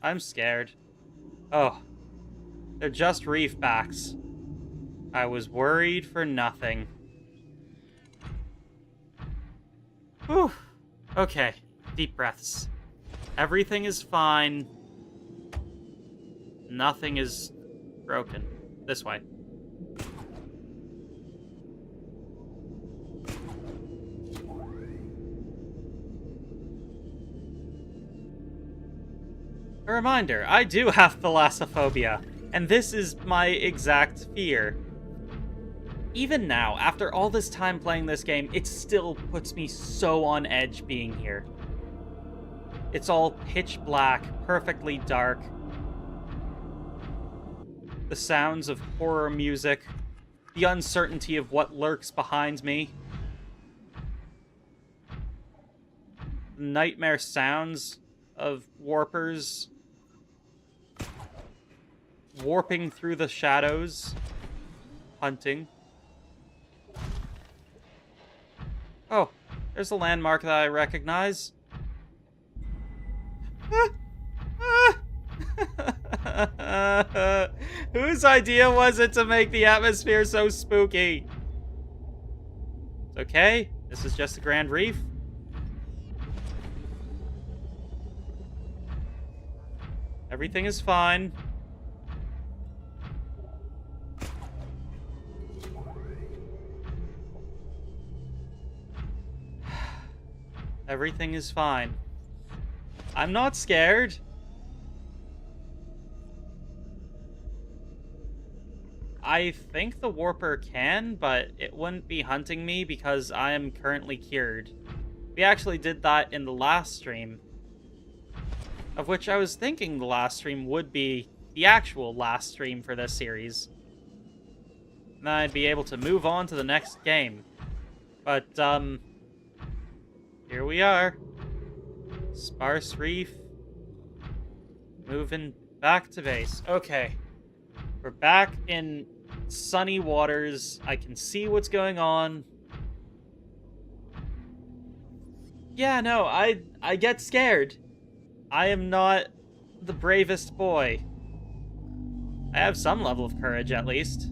I'm scared. Oh. They're just reef backs. I was worried for nothing. Whew. Okay. Deep breaths. Everything is fine. Nothing is broken. This way. A reminder, I do have thalassophobia, and this is my exact fear. Even now, after all this time playing this game, it still puts me so on edge being here. It's all pitch black, perfectly dark. The sounds of horror music, the uncertainty of what lurks behind me. The nightmare sounds of warpers warping through the shadows, hunting. Oh, there's a landmark that I recognize. Whose idea was it to make the atmosphere so spooky? It's okay. This is just a Grand Reef. Everything is fine. Everything is fine. I'm not scared. I think the warper can, but it wouldn't be hunting me because I am currently cured. We actually did that in the last stream, of which I was thinking the last stream would be the actual last stream for this series. And then I'd be able to move on to the next game. But, here we are. Sparse Reef. Moving back to base. Okay. We're back in sunny waters. I can see what's going on. Yeah, no, I get scared. I am not the bravest boy. I have some level of courage, at least.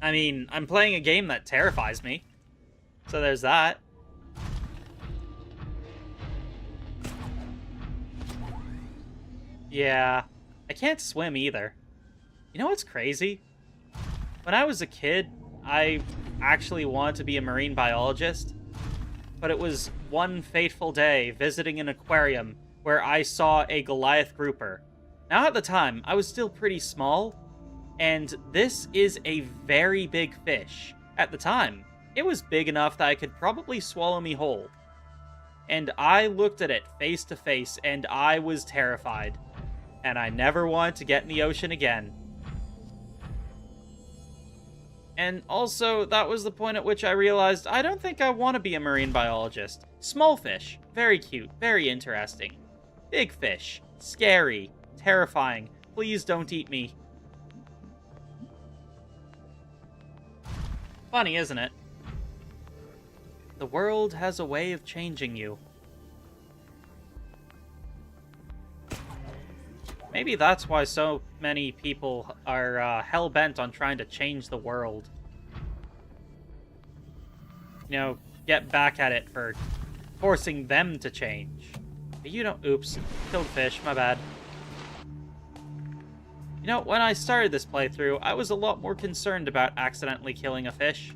I mean, I'm playing a game that terrifies me. So there's that. Yeah, I can't swim either. You know what's crazy? When I was a kid, I actually wanted to be a marine biologist. But it was one fateful day visiting an aquarium where I saw a Goliath grouper. Now at the time, I was still pretty small, and this is a very big fish. At the time, it was big enough that I could probably swallow me whole. And I looked at it face to face, and I was terrified. And I never wanted to get in the ocean again. And also, that was the point at which I realized I don't think I want to be a marine biologist. Small fish, very cute, very interesting. Big fish, scary, terrifying. Please don't eat me. Funny, isn't it? The world has a way of changing you. Maybe that's why so many people are hell-bent on trying to change the world. You know, get back at it for forcing them to change. You don't... Oops. Killed fish. My bad. You know, when I started this playthrough, I was a lot more concerned about accidentally killing a fish.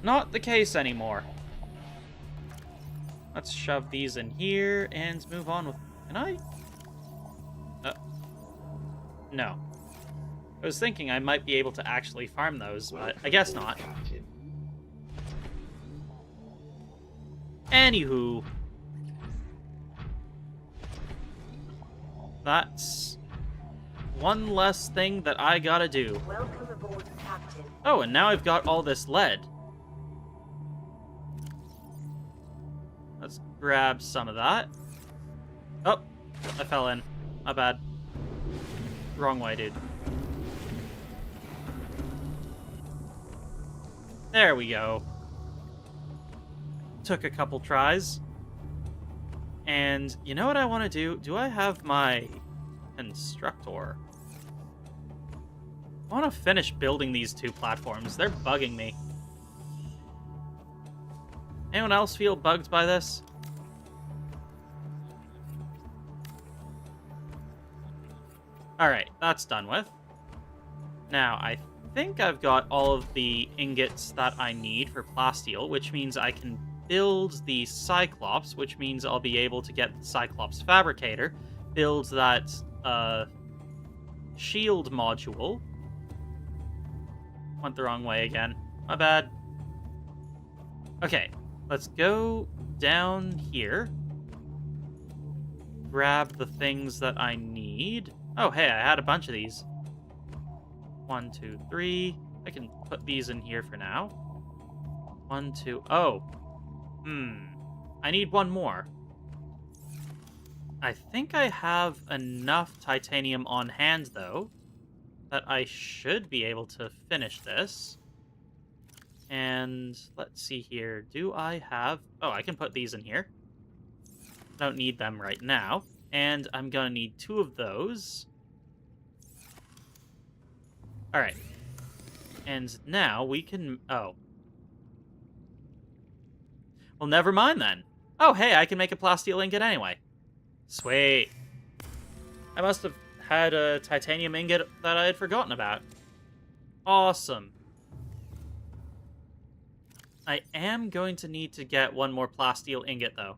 Not the case anymore. Let's shove these in here and move on with... Can I? No. I was thinking I might be able to actually farm those, but I guess not. Anywho. That's one less thing that I gotta do. Welcome aboard, Captain. Oh, and now I've got all this lead. Let's grab some of that. Oh, I fell in. My bad. Wrong way, dude. There we go. Took a couple tries. And you know what I want to do? Do I have my constructor? I want to finish building these two platforms. They're bugging me. Anyone else feel bugged by this? Alright, that's done with. Now, I think I've got all of the ingots that I need for plasteel, which means I can build the Cyclops, which means I'll be able to get the Cyclops Fabricator, build that shield module. Went the wrong way again. My bad. Okay, let's go down here. Grab the things that I need. Oh, hey, I had a bunch of these. 1, 2, 3. I can put these in here for now. 1, 2... Oh. I need one more. I think I have enough titanium on hand, though, that I should be able to finish this. And let's see here. Do I have... Oh, I can put these in here. Don't need them right now. And I'm gonna need 2 of those. Alright. And now we can... Oh. Well, never mind then. Oh, hey, I can make a plasteel ingot anyway. Sweet. I must have had a titanium ingot that I had forgotten about. Awesome. I am going to need to get one more plasteel ingot, though.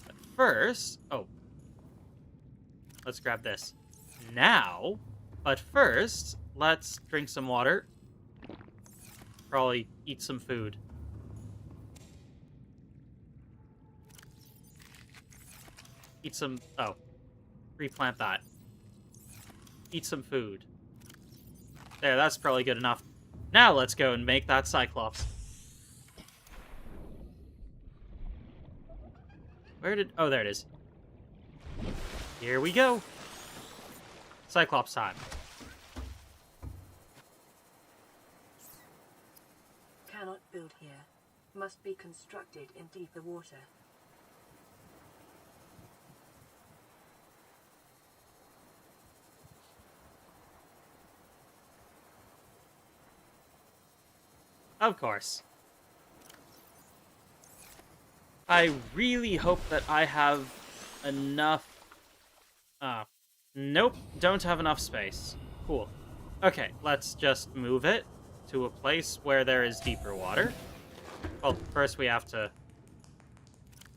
But first... Oh. Let's grab this. Now. But first, let's drink some water. Probably eat some food. Eat some... Oh. Replant that. Eat some food. There, that's probably good enough. Now let's go and make that Cyclops. Where did... Oh, there it is. Here we go. Cyclops time. Cannot build here. Must be constructed in deeper water. Of course. I really hope that I have enough... Nope, don't have enough space. Cool. Okay, let's just move it to a place where there is deeper water. Well, first we have to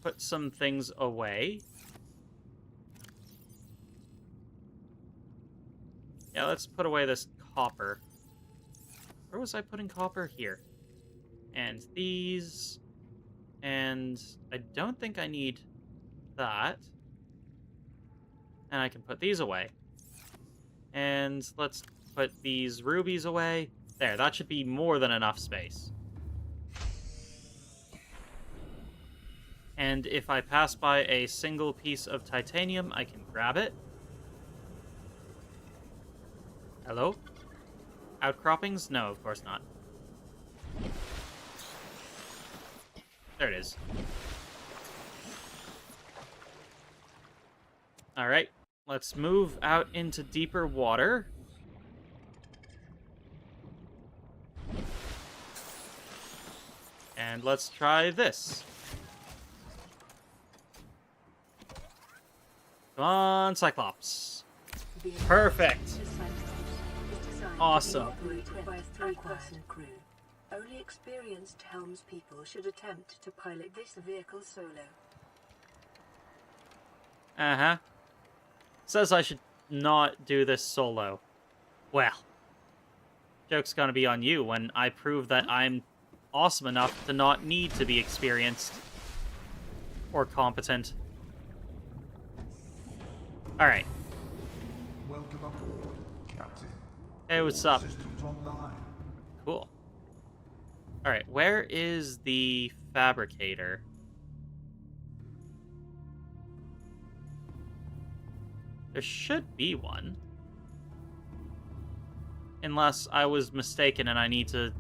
put some things away. Yeah, let's put away this copper. Where was I putting copper? Here. And these. And I don't think I need that. And I can put these away. And let's put these rubies away. There, that should be more than enough space. And if I pass by a single piece of titanium, I can grab it. Hello? Outcroppings? No, of course not. There it is. Alright, let's move out into deeper water. And let's try this. Come on, Cyclops. The Perfect. The Cyclops is designed Awesome. to be operated by a three-person crew. Only experienced helmspeople should attempt to pilot this vehicle solo. Uh-huh. Says I should not do this solo. Well, joke's gonna be on you when I prove that I'm awesome enough to not need to be experienced or competent. Alright. Welcome aboard, Captain. Hey, what's up? Systems online. Cool. Alright, where is the fabricator? There should be one. Unless I was mistaken and I need to...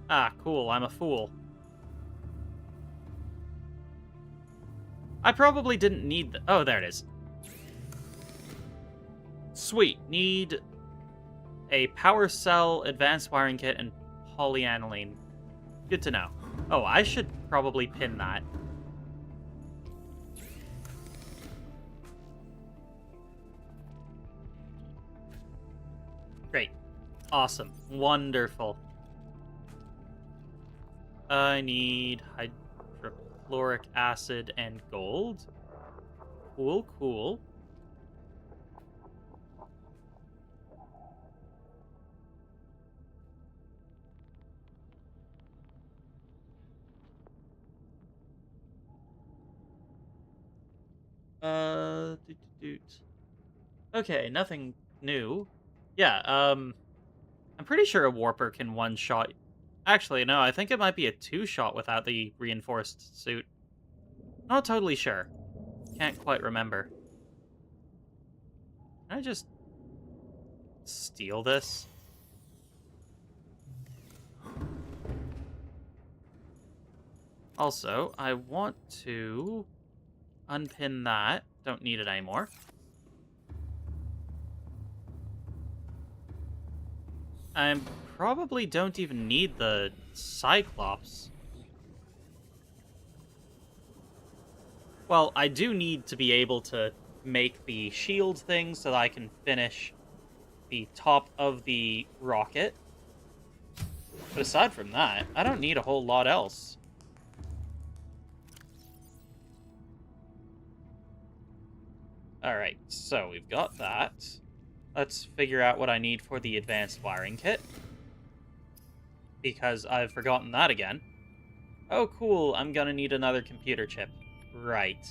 Ah, cool, I'm a fool. I probably didn't need the... Oh, there it is. Sweet. Need a power cell, advanced wiring kit, and polyaniline. Good to know. Oh, I should probably pin that. Great. Awesome. Wonderful. I need hydrochloric acid and gold. Cool, cool. Okay, nothing new. Yeah, I'm pretty sure a warper can one-shot... Actually, no, I think it might be a two-shot without the reinforced suit. Not totally sure. Can't quite remember. Can I just... steal this? Also, I want to unpin that. Don't need it anymore. I probably don't even need the Cyclops. Well, I do need to be able to make the shield thing so that I can finish the top of the rocket. But aside from that, I don't need a whole lot else. Alright, so we've got that. Let's figure out what I need for the advanced wiring kit. Because I've forgotten that again. Oh, cool, I'm gonna need another computer chip. Right.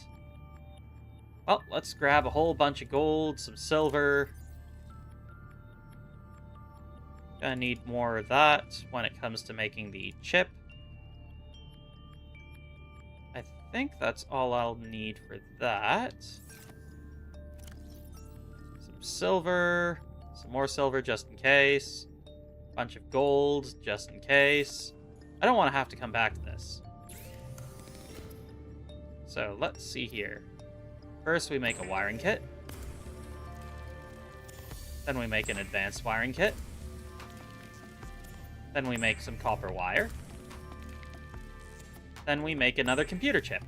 Well, let's grab a whole bunch of gold, some silver. Gonna need more of that when it comes to making the chip. I think that's all I'll need for that. Silver, some more silver just in case, bunch of gold just in case. I don't want to have to come back to this. So let's see here. First we make a wiring kit. Then we make an advanced wiring kit. Then we make some copper wire. Then we make another computer chip.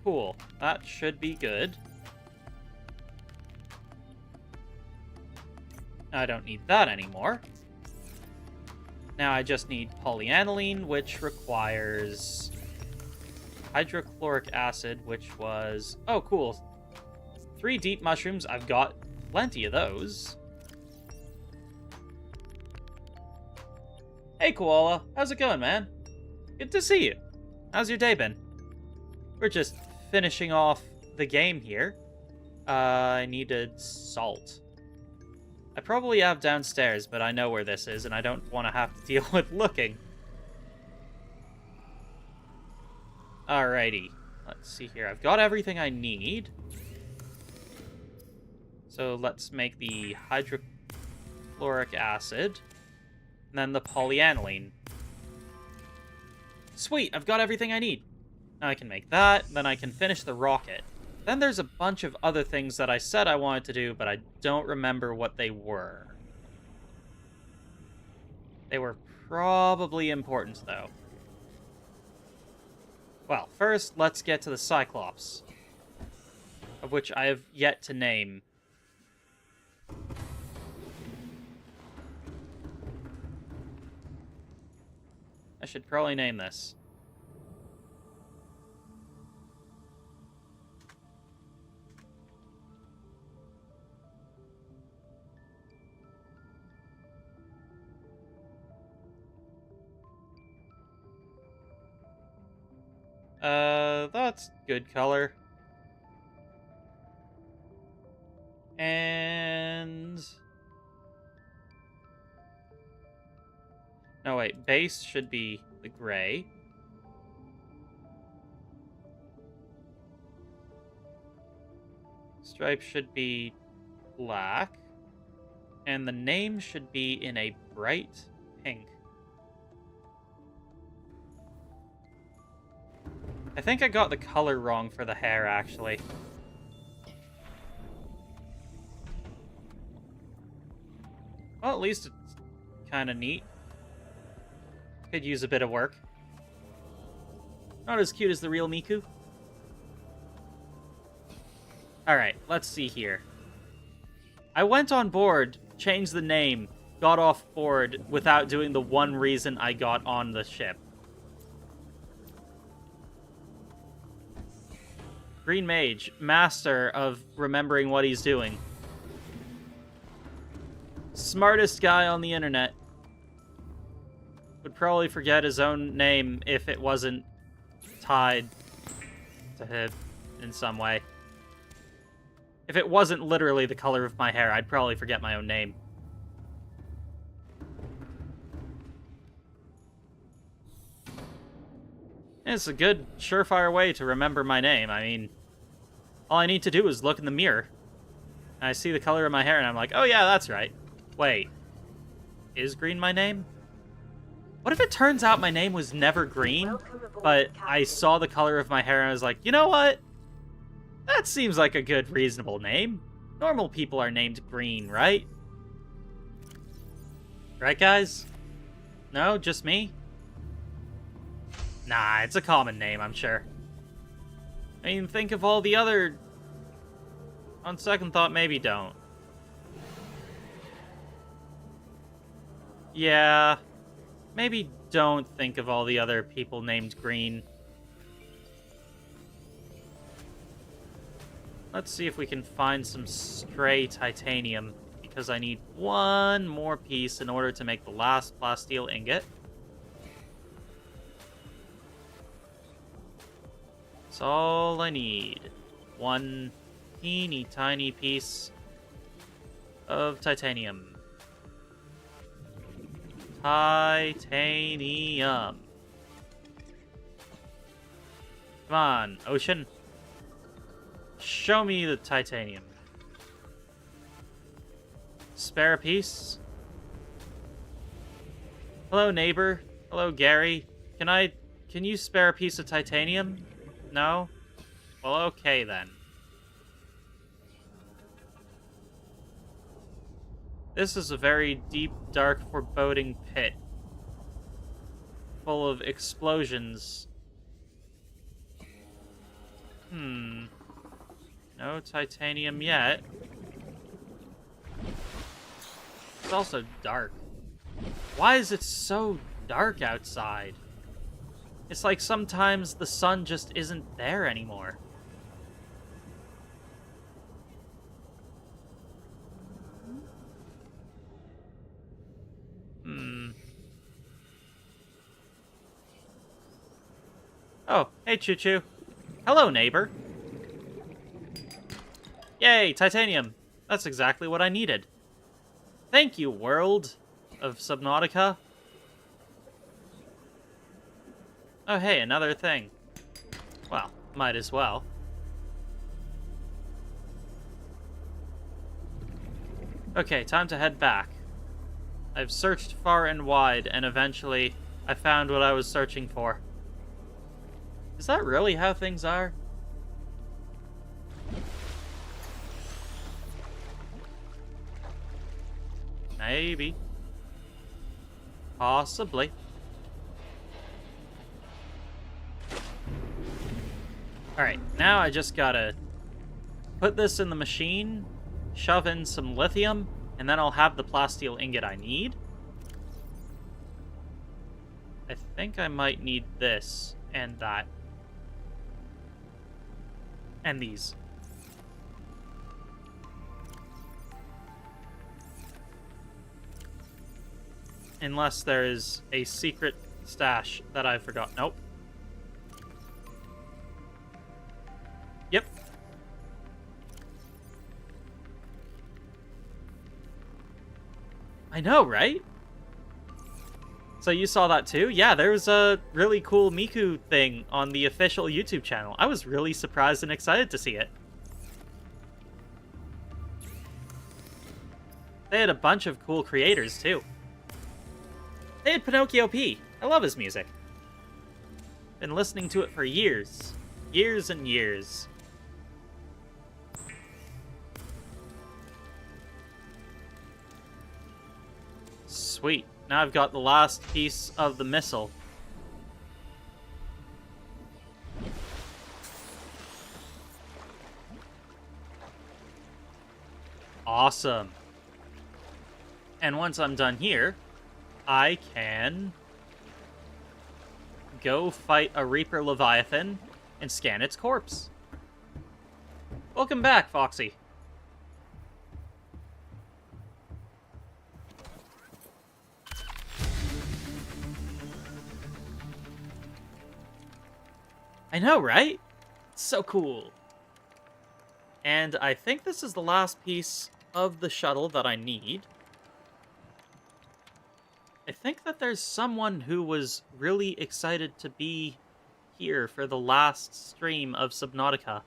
Cool. That should be good. I don't need that anymore. Now I just need polyaniline, which requires hydrochloric acid, which was... Oh, cool. 3 deep mushrooms. I've got plenty of those. Hey, Koala. How's it going, man? Good to see you. How's your day been? We're just finishing off the game here. I needed salt. I probably have downstairs, but I know where this is, and I don't want to have to deal with looking. Alrighty. Let's see here. I've got everything I need. So let's make the hydrochloric acid, and then the polyaniline. Sweet, I've got everything I need. Now I can make that, then I can finish the rocket. Then there's a bunch of other things that I said I wanted to do, but I don't remember what they were. They were probably important, though. Well, first, let's get to the Cyclops, of which I have yet to name. I should probably name this. That's good color. And... no, wait. Base should be the gray. Stripe should be black. And the name should be in a bright pink. I think I got the color wrong for the hair, actually. Well, at least it's kind of neat. Could use a bit of work. Not as cute as the real Miku. Alright, let's see here. I went on board, changed the name, got off board without doing the one reason I got on the ship. Green Mage, master of remembering what he's doing. Smartest guy on the internet. Would probably forget his own name if it wasn't tied to him in some way. If it wasn't literally the color of my hair, I'd probably forget my own name. It's a good, surefire way to remember my name. I mean, all I need to do is look in the mirror. And I see the color of my hair, and I'm like, oh yeah, that's right. Wait, is green my name? What if it turns out my name was never green, but I saw the color of my hair and I was like, you know what? That seems like a good, reasonable name. Normal people are named Green, right? Right, guys? No, just me? Nah, it's a common name, I'm sure. I mean, think of all the other... On second thought, maybe don't. Yeah, maybe don't think of all the other people named Green. Let's see if we can find some stray titanium, because I need one more piece in order to make the last plasteel ingot. That's all I need. One teeny tiny piece of titanium. Titanium. Come on, ocean. Show me the titanium. Spare a piece? Hello, neighbor. Hello, Gary. Can you spare a piece of titanium? No? Well, okay then. This is a very deep, dark, foreboding pit. Full of explosions. No titanium yet. It's also dark. Why is it so dark outside? It's like sometimes the sun just isn't there anymore. Oh, hey, Choo Choo. Hello, neighbor. Yay, titanium. That's exactly what I needed. Thank you, world of Subnautica. Oh, hey, another thing. Well, might as well. Okay, time to head back. I've searched far and wide, and eventually I found what I was searching for. Is that really how things are? Maybe. Possibly. Alright, now I just gotta put this in the machine, shove in some lithium, and then I'll have the plasteel ingot I need. I think I might need this, and that. And these. Unless there is a secret stash that I forgot. Nope. Yep. I know, right? So you saw that too? Yeah, there was a really cool Miku thing on the official YouTube channel. I was really surprised and excited to see it. They had a bunch of cool creators too. They had Pinocchio P. I love his music. Been listening to it for years. Years and years. Sweet. Now I've got the last piece of the missile. Awesome. And once I'm done here, I can go fight a Reaper Leviathan and scan its corpse. Welcome back, Foxy. I know, right? It's so cool. And I think this is the last piece of the shuttle that I need. I think that there's someone who was really excited to be here for the last stream of Subnautica.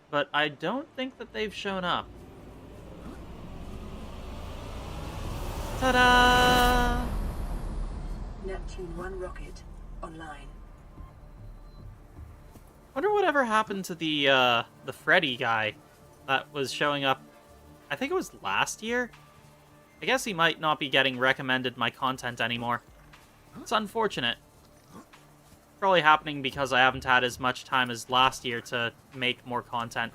But I don't think that they've shown up. Ta-da! Neptune 1 rocket online. Wonder whatever happened to the Freddy guy that was showing up, I think it was last year? I guess he might not be getting recommended my content anymore. It's unfortunate. Probably happening because I haven't had as much time as last year to make more content.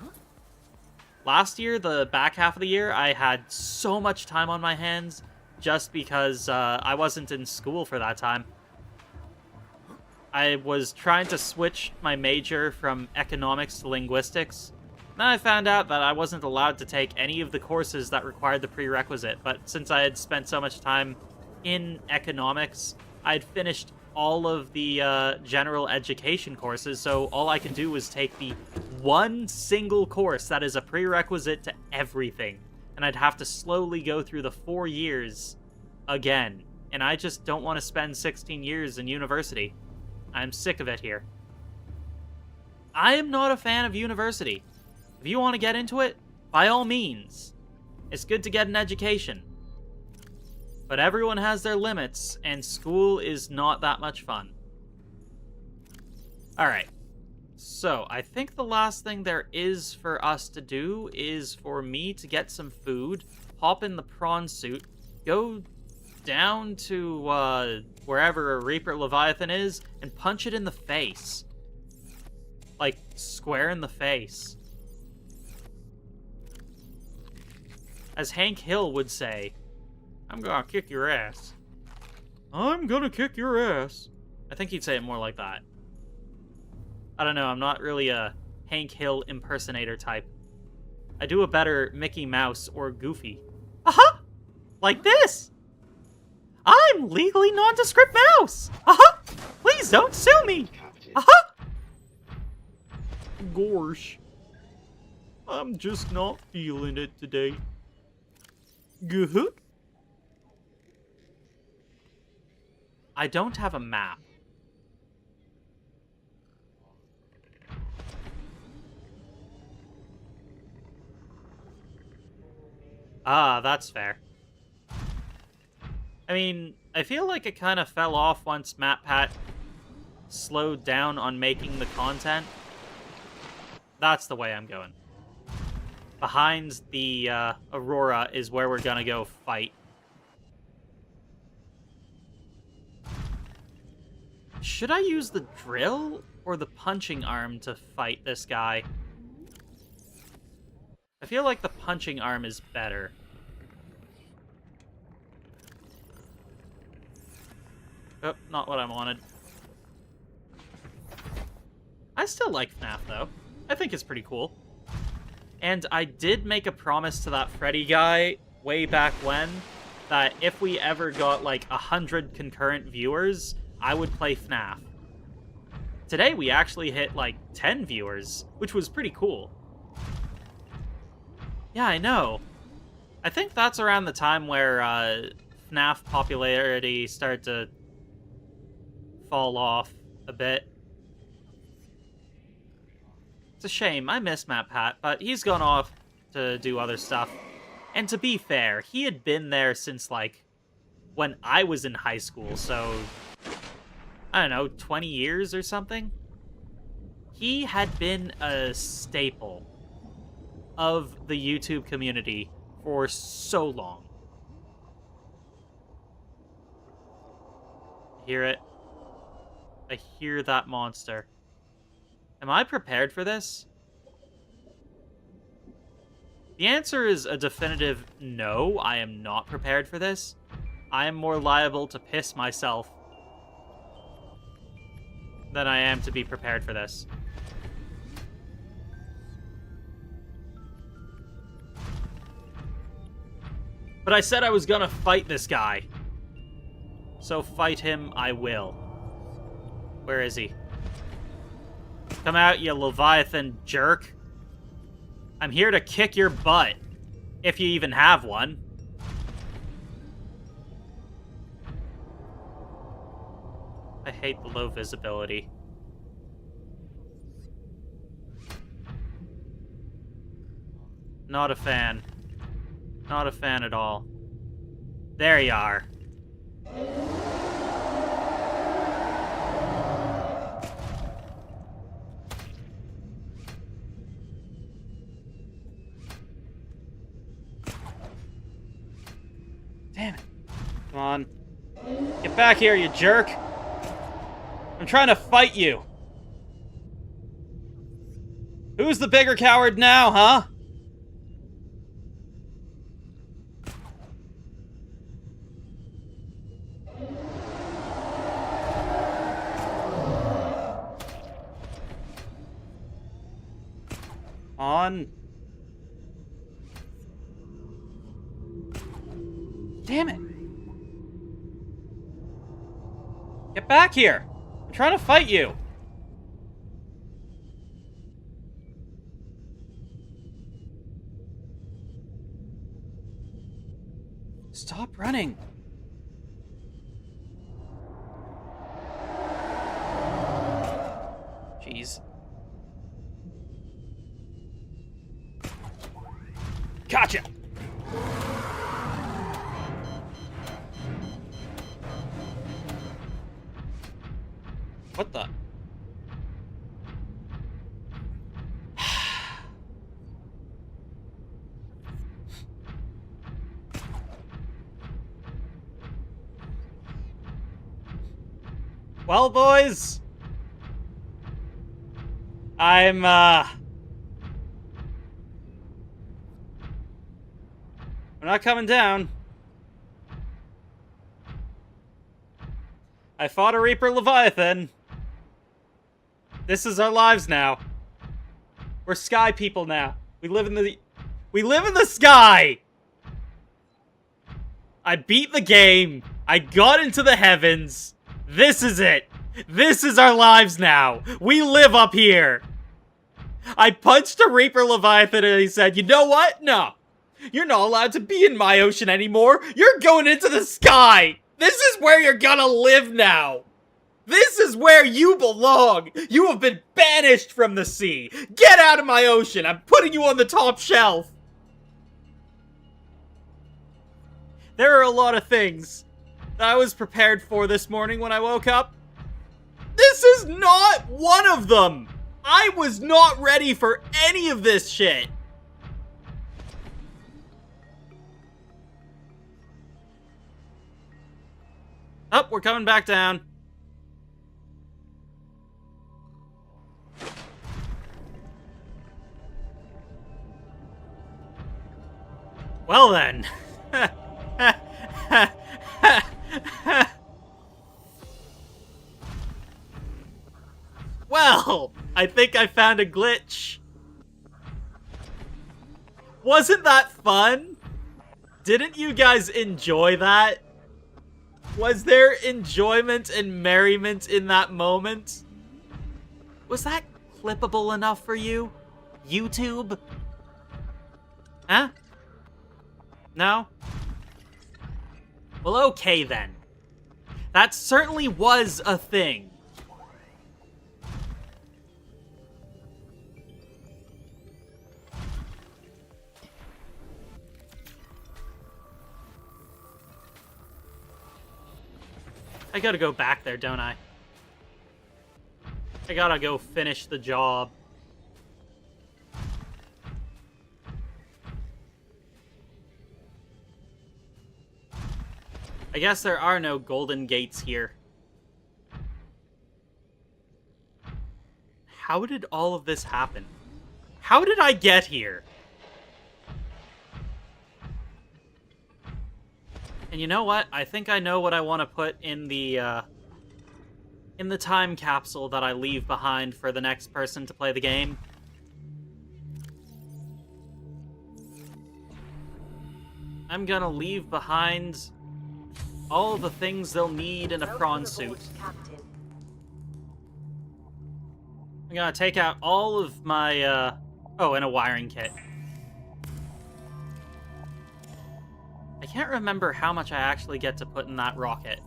Last year, the back half of the year, I had so much time on my hands just because I wasn't in school for that time. I was trying to switch my major from economics to linguistics. Then I found out that I wasn't allowed to take any of the courses that required the prerequisite, but since I had spent so much time in economics, I'd finished all of the general education courses, so all I could do was take the one single course that is a prerequisite to everything. And I'd have to slowly go through the 4 years again. And I just don't want to spend 16 years in university. I'm sick of it here. I am not a fan of university. If you want to get into it, by all means. It's good to get an education. But everyone has their limits, and school is not that much fun. Alright. So, I think the last thing there is for us to do is for me to get some food, hop in the prawn suit, go down to wherever a Reaper Leviathan is, and punch it in the face. Like, square in the face. As Hank Hill would say, I'm gonna kick your ass. I'm gonna kick your ass. I think he'd say it more like that. I don't know, I'm not really a Hank Hill impersonator type. I do a better Mickey Mouse or Goofy. Aha! Like this! I'm legally nondescript mouse! Aha! Please don't sue me! Aha! Gosh. I'm just not feeling it today. Good. I don't have a map. Ah, that's fair. I mean, I feel like it kind of fell off once MatPat slowed down on making the content. That's the way I'm going. Behind the Aurora is where we're gonna go fight. Should I use the drill or the punching arm to fight this guy? I feel like the punching arm is better. Oh, not what I wanted. I still like FNAF, though. I think it's pretty cool. And I did make a promise to that Freddy guy way back when that if we ever got, like, 100 concurrent viewers, I would play FNAF. Today, we actually hit, like, 10 viewers, which was pretty cool. Yeah, I know. I think that's around the time where FNAF popularity started to fall off a bit. It's a shame. I miss Matt Pat, but he's gone off to do other stuff. And to be fair, he had been there since, like, when I was in high school, so I don't know, 20 years or something? He had been a staple of the YouTube community for so long. Hear it? I hear that monster. Am I prepared for this? The answer is a definitive no, I am not prepared for this. I am more liable to piss myself than I am to be prepared for this. But I said I was gonna fight this guy. So fight him I will. Where is he? Come out, you Leviathan jerk. I'm here to kick your butt. If you even have one. I hate the low visibility. Not a fan. Not a fan at all. There you are. Damn it. Come on. Get back here, you jerk. I'm trying to fight you. Who's the bigger coward now, huh? On. Damn it. Get back here. I'm trying to fight you. Stop running. Jeez. Gotcha! What the? Well, boys, I'm not coming down. I fought a Reaper Leviathan. This is our lives now. We're sky people now. We live in the sky. I beat the game. I got into the heavens. This is it. This is our lives now. We live up here. I punched a Reaper Leviathan and he said, "You know what? No. You're not allowed to be in my ocean anymore. You're going into the sky. This is where you're gonna live now. This is where you belong. You have been banished from the sea. Get out of my ocean. I'm putting you on the top shelf." There are a lot of things that I was prepared for this morning when I woke up. This is not one of them. I was not ready for any of this shit. Oh, we're coming back down. Well then. Well, I think I found a glitch. Wasn't that fun? Didn't you guys enjoy that? Was there enjoyment and merriment in that moment? Was that clippable enough for you? YouTube? Huh? No? Well, okay then. That certainly was a thing. I gotta go back there, don't I? I gotta go finish the job. I guess there are no golden gates here. How did all of this happen? How did I get here? And you know what? I think I know what I want to put in the time capsule that I leave behind for the next person to play the game. I'm gonna leave behind all the things they'll need in a prawn suit. I'm gonna take out all of my, oh, and a wiring kit. I can't remember how much I actually get to put in that rocket.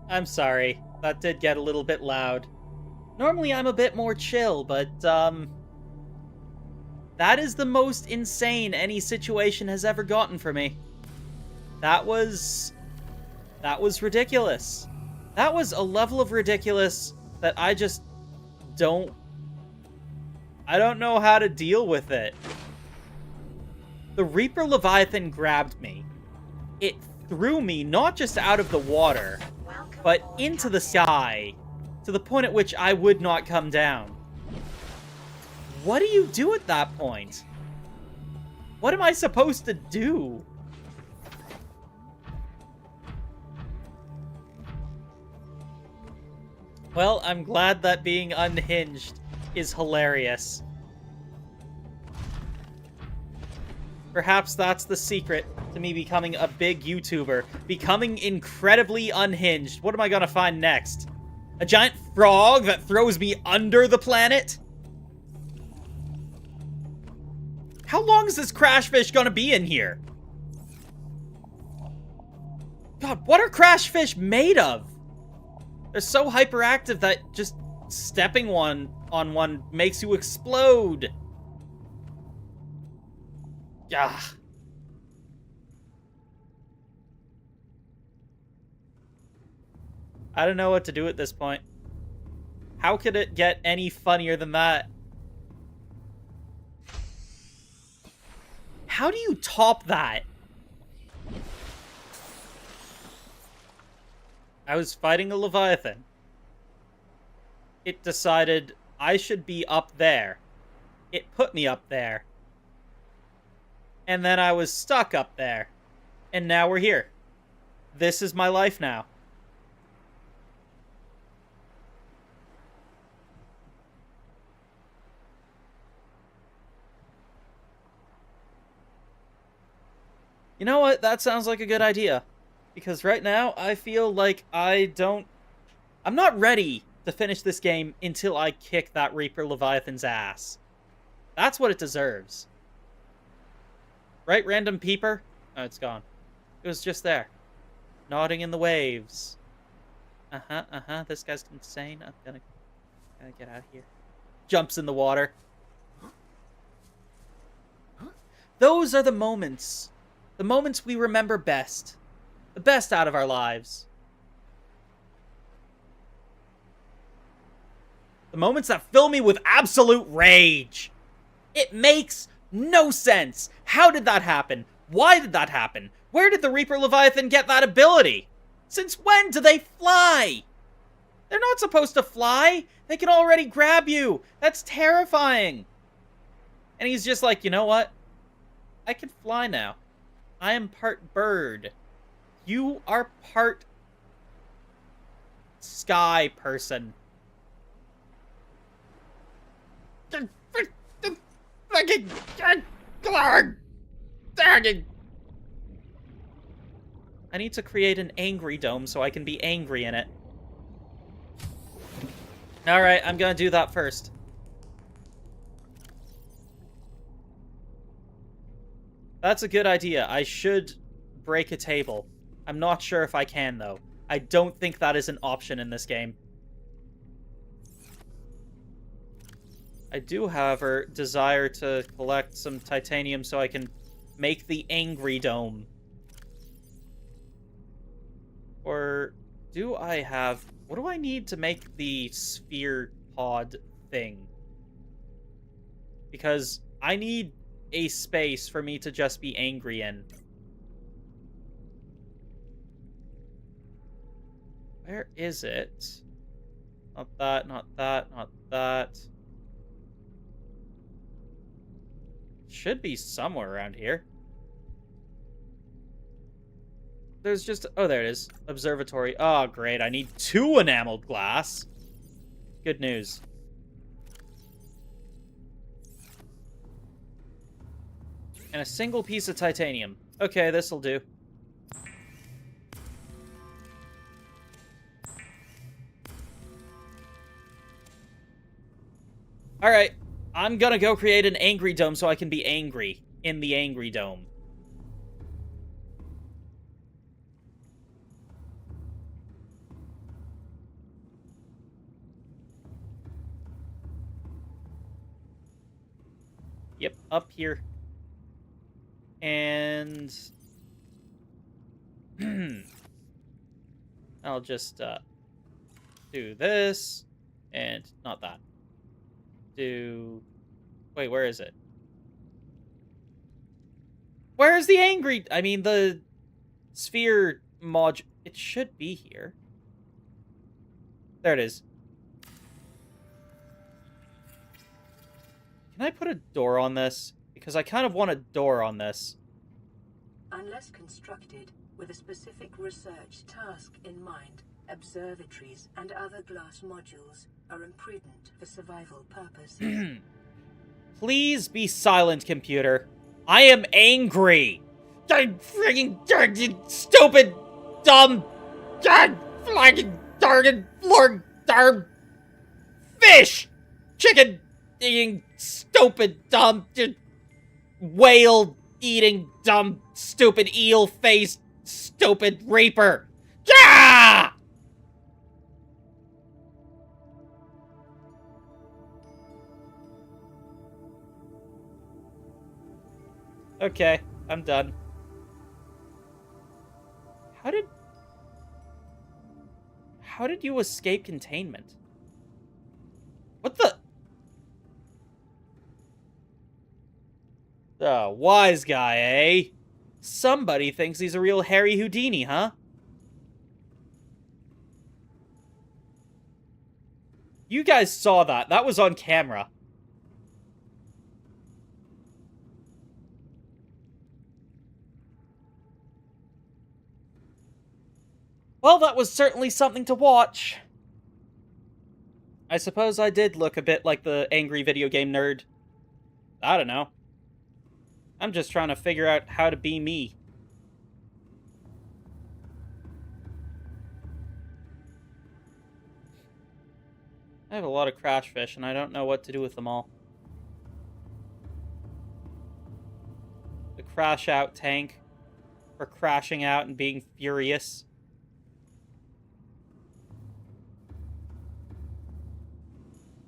I'm sorry. That did get a little bit loud. Normally I'm a bit more chill, but, that is the most insane any situation has ever gotten for me. That was ridiculous. That was a level of ridiculous that I just don't... I don't know how to deal with it. The Reaper Leviathan grabbed me. It threw me not just out of the water, but into the sky, to the point at which I would not come down. What do you do at that point? What am I supposed to do? Well, I'm glad that being unhinged is hilarious. Perhaps that's the secret to me becoming a big YouTuber. Becoming incredibly unhinged. What am I gonna find next? A giant frog that throws me under the planet? How long is this crash fish gonna be in here? God, what are crash fish made of? They're so hyperactive that just stepping on one makes you explode. Yeah. I don't know what to do at this point. How could it get any funnier than that? How do you top that? I was fighting a Leviathan. It decided I should be up there. It put me up there. And then I was stuck up there. And now we're here. This is my life now. You know what? That sounds like a good idea. Because right now, I feel like I'm not ready to finish this game until I kick that Reaper Leviathan's ass. That's what it deserves. Right, random peeper? Oh, it's gone. It was just there. Nodding in the waves. Uh-huh. This guy's insane. I'm gonna get out of here. Jumps in the water. Those are the moments. The moments we remember best. The best out of our lives. The moments that fill me with absolute rage. It makes no sense! How did that happen? Why did that happen? Where did the Reaper Leviathan get that ability? Since when do they fly? They're not supposed to fly! They can already grab you! That's terrifying! And he's just like, you know what? I can fly now. I am part bird. You are part sky person. I need to create an angry dome so I can be angry in it. Alright, I'm gonna do that first. That's a good idea. I should break a table. I'm not sure if I can, though. I don't think that is an option in this game. I do, however, desire to collect some titanium so I can make the angry dome. Or do I have... What do I need to make the sphere pod thing? Because I need a space for me to just be angry in. Where is it? Not that, not that, not that. Should be somewhere around here. There's just... Oh, there it is. Observatory. Oh, great. I need 2 enameled glass. Good news. And a single piece of titanium. Okay, this'll do. Alright. I'm gonna go create an angry dome so I can be angry in the angry dome. Yep, up here. And... I'll just, do this. And not that. Do... Wait, where is it? Where's the angry... I mean, the sphere mod... It should be here. There it is. Can I put a door on this? Because I kind of want a door on this. Unless constructed with a specific research task in mind, observatories and other glass modules are imprudent for survival purposes. Please be silent, computer. I am angry. Freaking stupid, dumb, flagging, darted, lord, darn, fish, chicken eating, stupid, dumb, whale eating, dumb, stupid, eel faced, stupid reaper. Yeah! Okay, I'm done. How did you escape containment? What the? Oh, wise guy, eh? Somebody thinks he's a real Harry Houdini, huh? You guys saw that. That was on camera. Well, that was certainly something to watch. I suppose I did look a bit like the angry video game nerd. I don't know. I'm just trying to figure out how to be me. I have a lot of crash fish, and I don't know what to do with them all. The crash out tank for crashing out and being furious.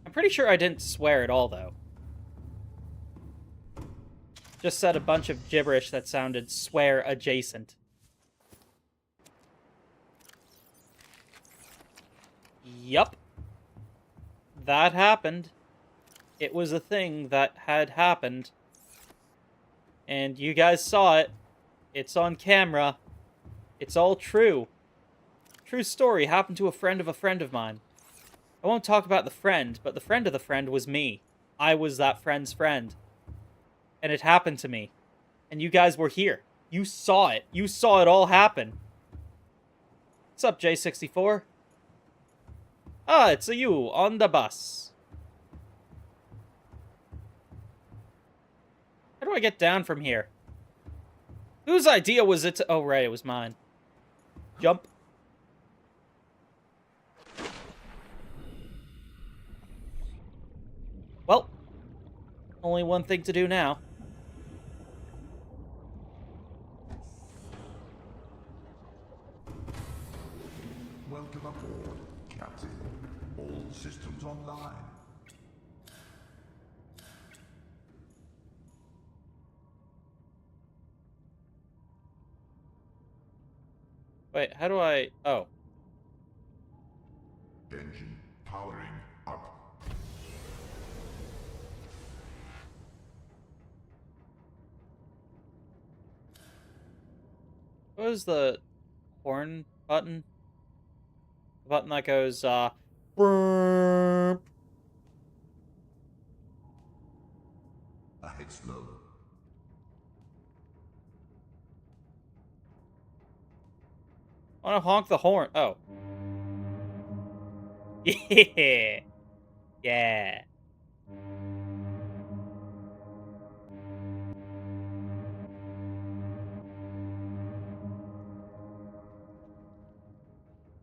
I'm pretty sure I didn't swear at all, though. Just said a bunch of gibberish that sounded swear adjacent. Yup. That happened. It was a thing that had happened. And you guys saw it. It's on camera. It's all true. True story, happened to a friend of mine. I won't talk about the friend, but the friend of the friend was me. I was that friend's friend. And it happened to me. And you guys were here. You saw it. You saw it all happen. What's up, J64? Ah, it's a you on the bus. How do I get down from here? Whose idea was it to... Oh, right, it was mine. Jump. Well, only one thing to do now. Welcome aboard, Captain. All systems online. Wait, how do I... Oh. Engine powering up. What is the horn button? The button that goes, burp. Ahead slow. I want to honk the horn. Oh. Yeah. Yeah.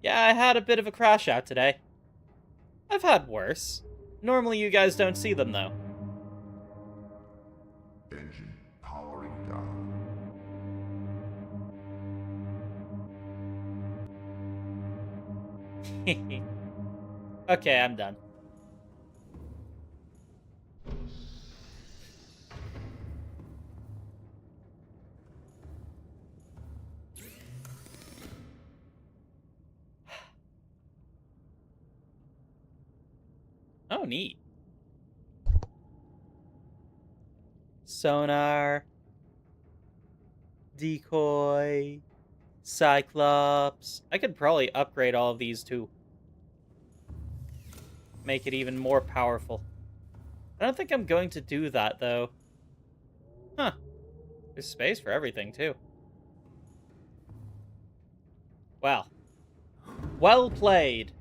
Yeah, I had a bit of a crash out today. I've had worse. Normally you guys don't see them, though. Engine powering down. Okay, I'm done. Oh, neat. Sonar. Decoy. Cyclops. I could probably upgrade all of these to make it even more powerful. I don't think I'm going to do that, though. Huh. There's space for everything, too. Well. Well played.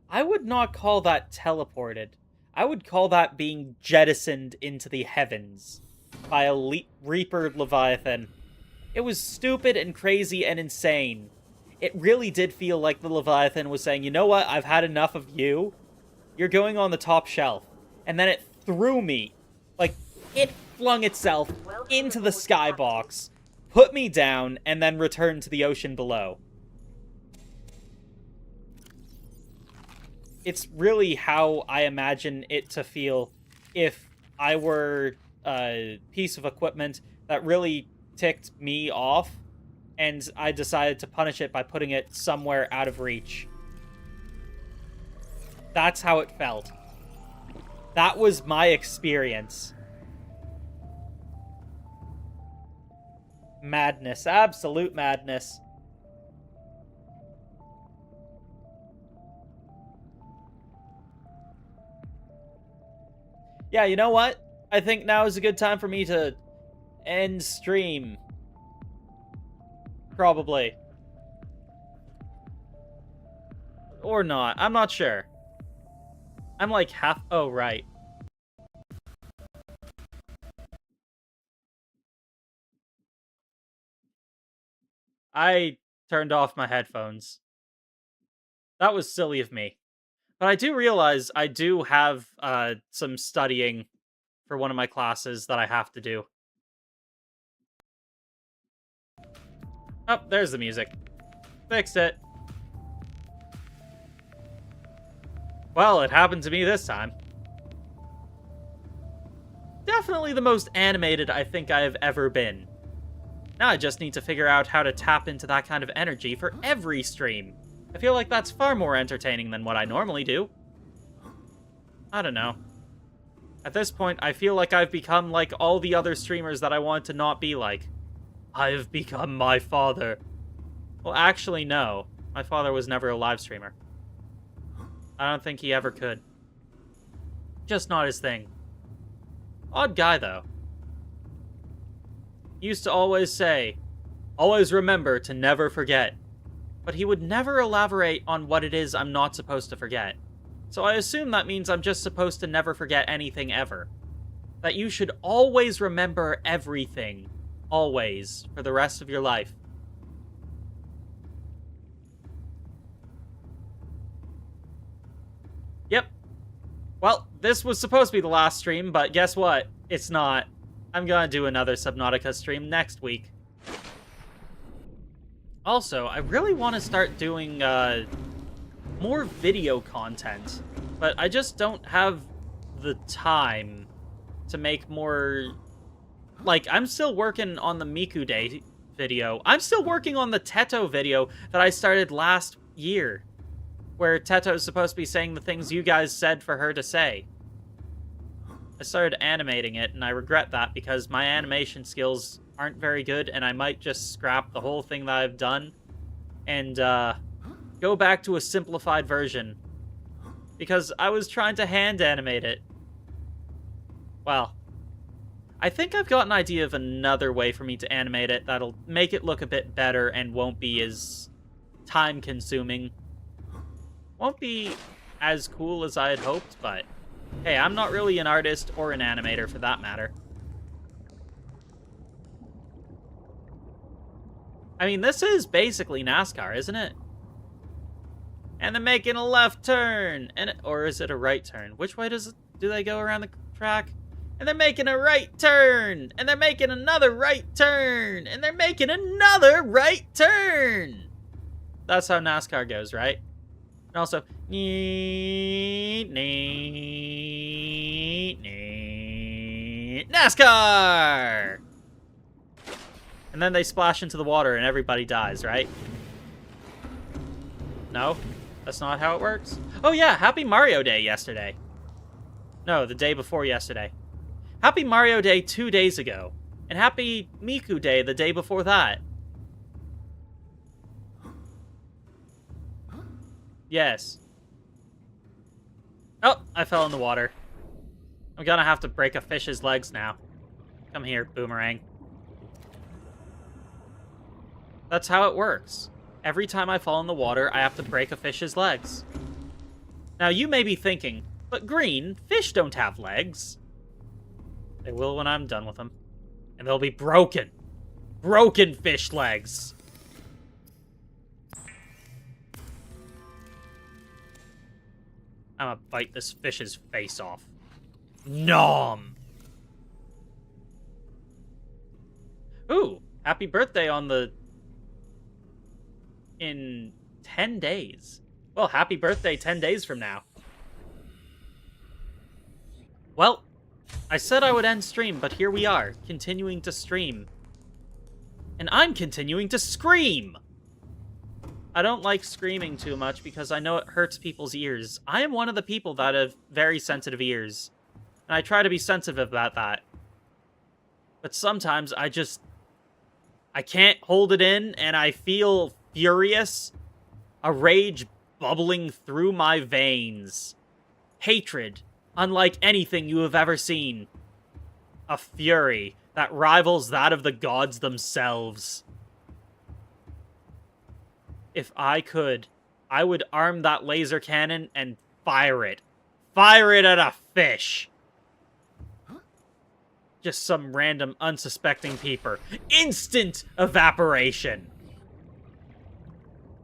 I would not call that teleported. I would call that being jettisoned into the heavens by a Reaper Leviathan. It was stupid and crazy and insane. It really did feel like the Leviathan was saying, you know what, I've had enough of you. You're going on the top shelf. And then it threw me. Like, it flung itself into the skybox, put me down, and then returned to the ocean below. It's really how I imagine it to feel if I were a piece of equipment that really ticked me off, and I decided to punish it by putting it somewhere out of reach. That's how it felt. That was my experience. Madness. Absolute madness. Yeah, you know what? I think now is a good time for me to end stream. Probably. Or not. I'm not sure. I'm like half... Oh, right. I turned off my headphones. That was silly of me. But I do realize I do have some studying for one of my classes that I have to do. Oh, there's the music. Fixed it. Well, it happened to me this time. Definitely the most animated I think I have ever been. Now I just need to figure out how to tap into that kind of energy for every stream. I feel like that's far more entertaining than what I normally do. I don't know. At this point, I feel like I've become like all the other streamers that I want to not be like. I've become my father. Well, actually, no. My father was never a live streamer. I don't think he ever could. Just not his thing. Odd guy, though. He used to always say, always remember to never forget. But he would never elaborate on what it is I'm not supposed to forget. So I assume that means I'm just supposed to never forget anything ever. That you should always remember everything. Always. For the rest of your life. Yep. Well, this was supposed to be the last stream, but guess what? It's not. I'm gonna do another Subnautica stream next week. Also, I really want to start doing, more video content, but I just don't have the time to make more... Like, I'm still working on the Miku Day video. I'm still working on the Teto video that I started last year, where Teto's supposed to be saying the things you guys said for her to say. I started animating it, and I regret that because my animation skills aren't very good, and I might just scrap the whole thing that I've done and go back to a simplified version. Because I was trying to hand animate it. Well, I think I've got an idea of another way for me to animate it that'll make it look a bit better and won't be as time-consuming. Won't be as cool as I had hoped, but hey, I'm not really an artist or an animator for that matter. I mean, this is basically NASCAR, isn't it? And they're making a left turn, or is it a right turn? Which way do they go around the track? And they're making a right turn, and they're making another right turn, and they're making another right turn. That's how NASCAR goes, right? And also, NASCAR! And then they splash into the water and everybody dies, right? No? That's not how it works? Oh yeah, Happy Mario Day yesterday. No, the day before yesterday. Happy Mario Day 2 days ago. And Happy Miku Day the day before that. Yes. Oh, I fell in the water. I'm gonna have to break a fish's legs now. Come here, Boomerang. That's how it works. Every time I fall in the water, I have to break a fish's legs. Now, you may be thinking, but Green, fish don't have legs. They will when I'm done with them. And they'll be broken. Broken fish legs. I'm gonna bite this fish's face off. Nom! Ooh, happy birthday on the... in 10 days. Well, happy birthday 10 days from now. Well, I said I would end stream, but here we are, continuing to stream. And I'm continuing to scream! I don't like screaming too much because I know it hurts people's ears. I am one of the people that have very sensitive ears. And I try to be sensitive about that. But sometimes I can't hold it in, and I feel furious. A rage bubbling through my veins. Hatred, unlike anything you have ever seen. A fury that rivals that of the gods themselves. If I could, I would arm that laser cannon and fire it. Fire it at a fish! Just some random unsuspecting peeper. Instant evaporation!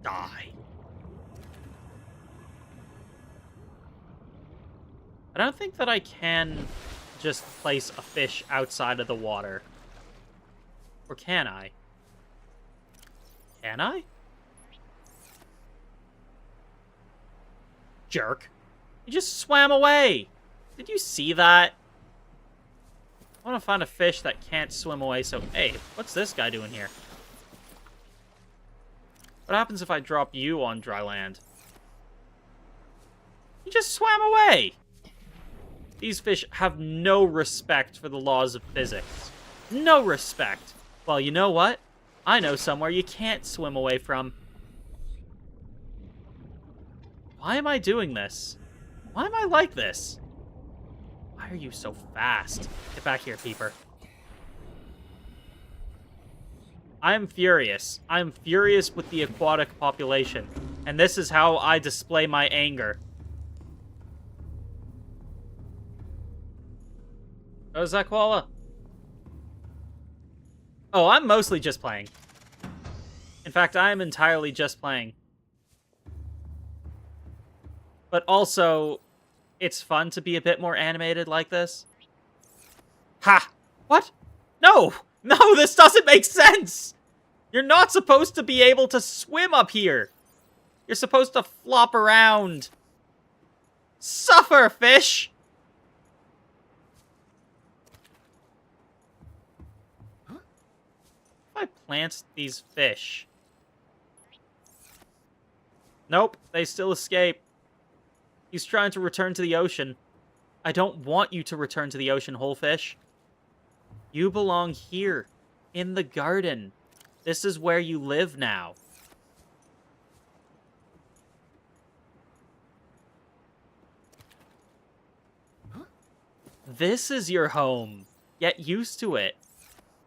Die. I don't think that I can just place a fish outside of the water. Or can I? Can I? Jerk. You just swam away. Did you see that? I want to find a fish that can't swim away, so... Hey, what's this guy doing here? What happens if I drop you on dry land? You just swam away! These fish have no respect for the laws of physics. No respect. Well, you know what? I know somewhere you can't swim away from. Why am I doing this? Why am I like this? Why are you so fast? Get back here, Peeper. I'm furious. I'm furious with the aquatic population. And this is how I display my anger. Oh, is that koala? Oh, I'm mostly just playing. In fact, I am entirely just playing. But also, it's fun to be a bit more animated like this. Ha! What? No! No, this doesn't make sense! You're not supposed to be able to swim up here! You're supposed to flop around. Suffer, fish! If I plant these fish... Nope, they still escape. He's trying to return to the ocean. I don't want you to return to the ocean, whole fish. You belong here, in the garden. This is where you live now. This is your home. Get used to it.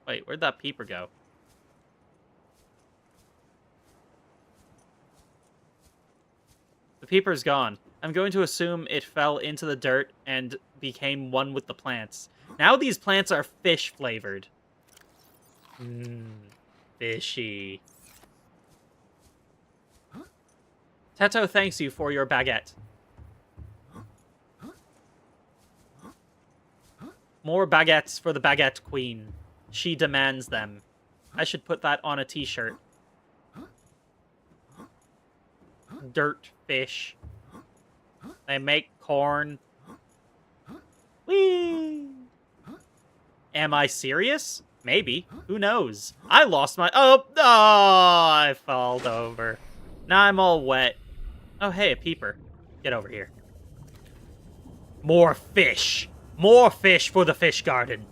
Wait, where'd that peeper go? The peeper's gone. I'm going to assume it fell into the dirt and became one with the plants. Now these plants are fish-flavored. Fishy. Teto thanks you for your baguette. More baguettes for the baguette queen. She demands them. I should put that on a t-shirt. Dirt fish. They make corn. Whee! Am I serious? Maybe. Who knows? I lost my... Oh, I fell over. Now I'm all wet. Oh, hey, a peeper. Get over here. More fish. More fish for the fish garden.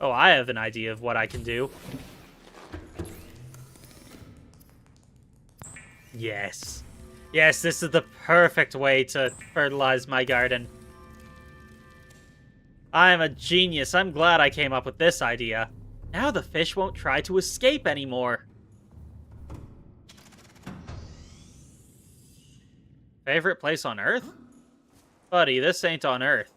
Oh, I have an idea of what I can do. Yes. Yes, this is the perfect way to fertilize my garden. I'm a genius. I'm glad I came up with this idea. Now the fish won't try to escape anymore. Favorite place on Earth? Buddy, this ain't on Earth.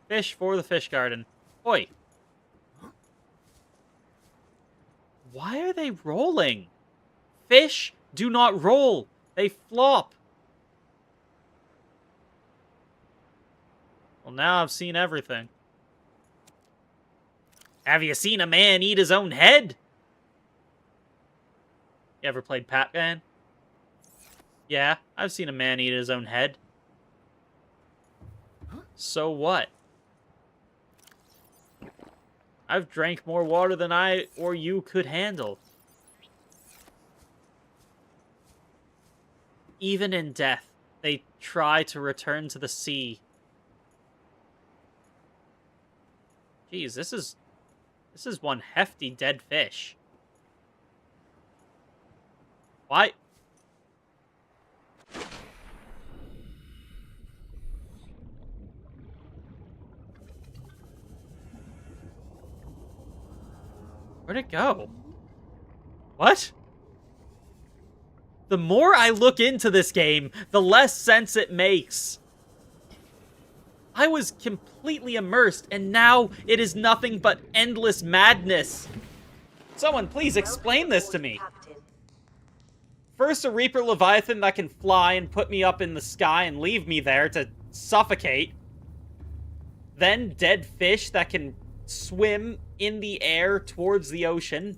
Fish for the fish garden. Oi. Why are they rolling? Fish do not roll. They flop. Well, now I've seen everything. Have you seen a man eat his own head? You ever played Pac-Man? Yeah, I've seen a man eat his own head. So what? I've drank more water than I or you could handle. Even in death, they try to return to the sea. Jeez, this is one hefty dead fish. Why? Where'd it go? What? The more I look into this game, the less sense it makes. I was completely immersed, and now it is nothing but endless madness. Someone please explain this to me. First, a Reaper Leviathan that can fly and put me up in the sky and leave me there to suffocate. Then, dead fish that can swim in the air towards the ocean.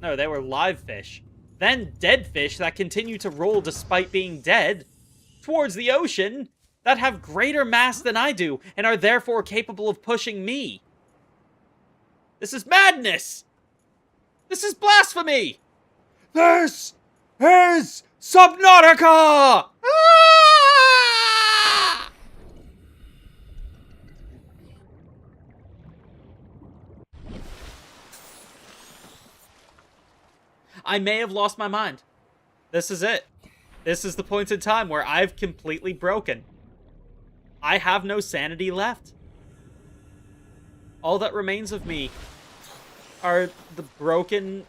No, they were live fish. Then, dead fish that continue to roll despite being dead towards the ocean that have greater mass than I do and are therefore capable of pushing me. This is madness! This is blasphemy! This is Subnautica! Ah! I may have lost my mind. This is it. This is the point in time where I've completely broken. I have no sanity left. All that remains of me are the broken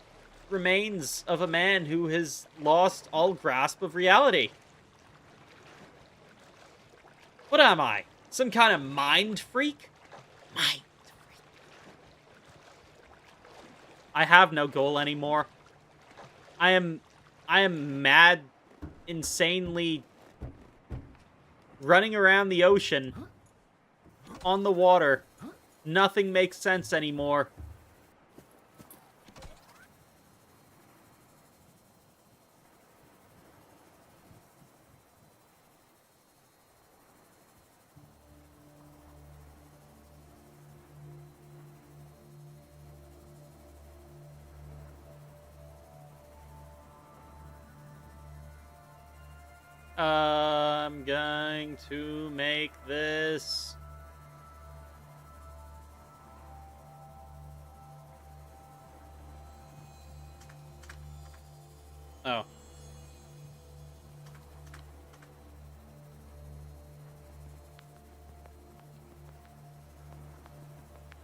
remains of a man who has lost all grasp of reality. What am I? Some kind of mind freak? Mind freak. I have no goal anymore. I am mad, insanely running around the ocean, on the water. Nothing makes sense anymore. I'm going to make this... Oh.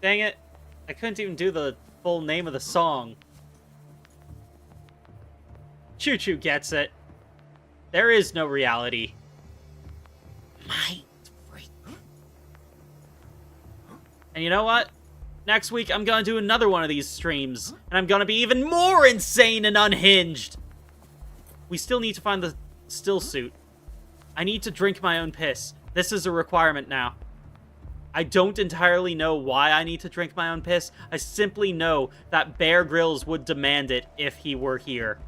Dang it. I couldn't even do the full name of the song. Choo Choo gets it. There is no reality. Mind freak. And you know what? Next week, I'm gonna do another one of these streams, and I'm gonna be even more insane and unhinged. We still need to find the still suit. I need to drink my own piss. This is a requirement now. I don't entirely know why I need to drink my own piss. I simply know that Bear Grylls would demand it if he were here.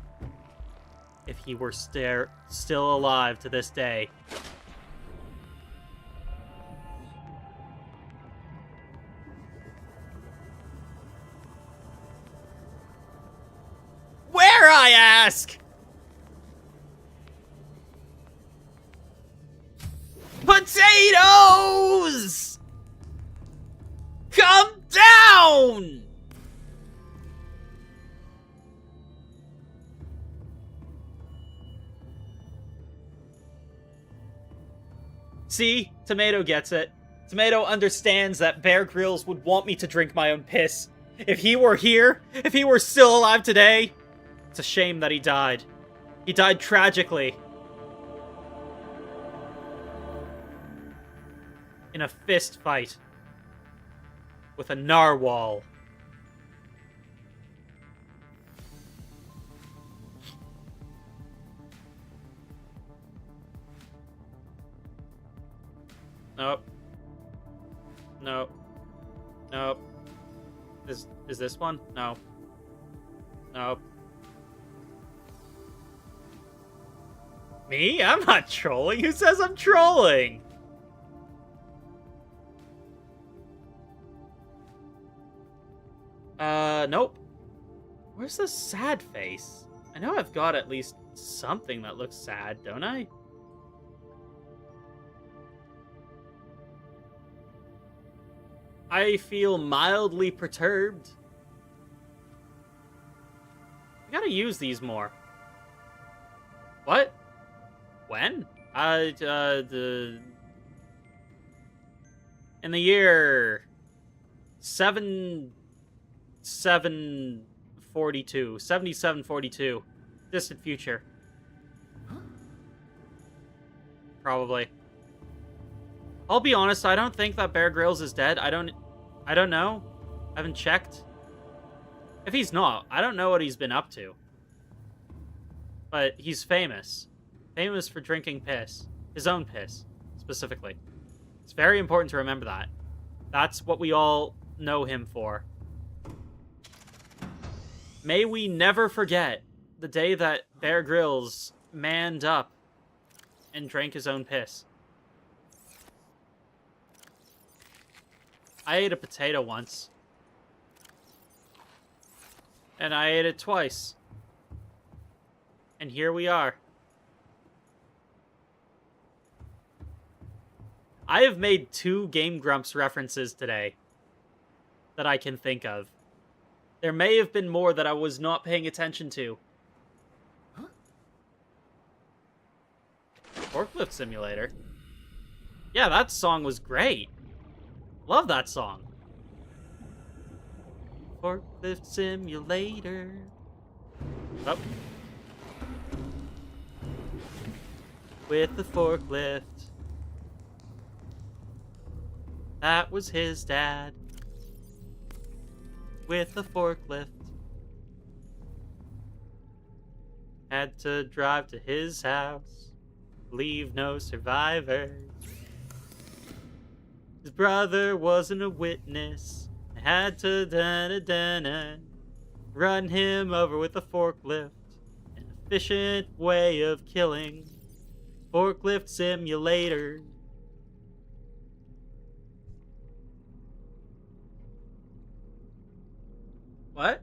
If he were still alive to this day. Where, I ask? Potatoes! Come down! See? Tomato gets it. Tomato understands that Bear Grylls would want me to drink my own piss. If he were here, if he were still alive today, it's a shame that he died. He died tragically. In a fist fight. With a narwhal. Nope. Nope. Nope. Is this one? No. Nope. Me? I'm not trolling. Who says I'm trolling? Nope. Where's the sad face? I know I've got at least something that looks sad, don't I? I feel mildly perturbed. I gotta use these more. What? When? In the year 7742. Distant future. Probably. I'll be honest, I don't think that Bear Grylls is dead. I don't know. I haven't checked. If he's not, I don't know what he's been up to. But he's famous. Famous for drinking piss. His own piss, specifically. It's very important to remember that. That's what we all know him for. May we never forget the day that Bear Grylls manned up and drank his own piss. I ate a potato once. And I ate it twice. And here we are. I have made 2 Game Grumps references today that I can think of. There may have been more that I was not paying attention to. Forklift Simulator. Yeah, that song was great. Love that song. Forklift Simulator. Oh. With the forklift. That was his dad. With the forklift. Had to drive to his house. Leave no survivors. His brother wasn't a witness. I had to run him over with a forklift. An efficient way of killing. Forklift Simulator. What?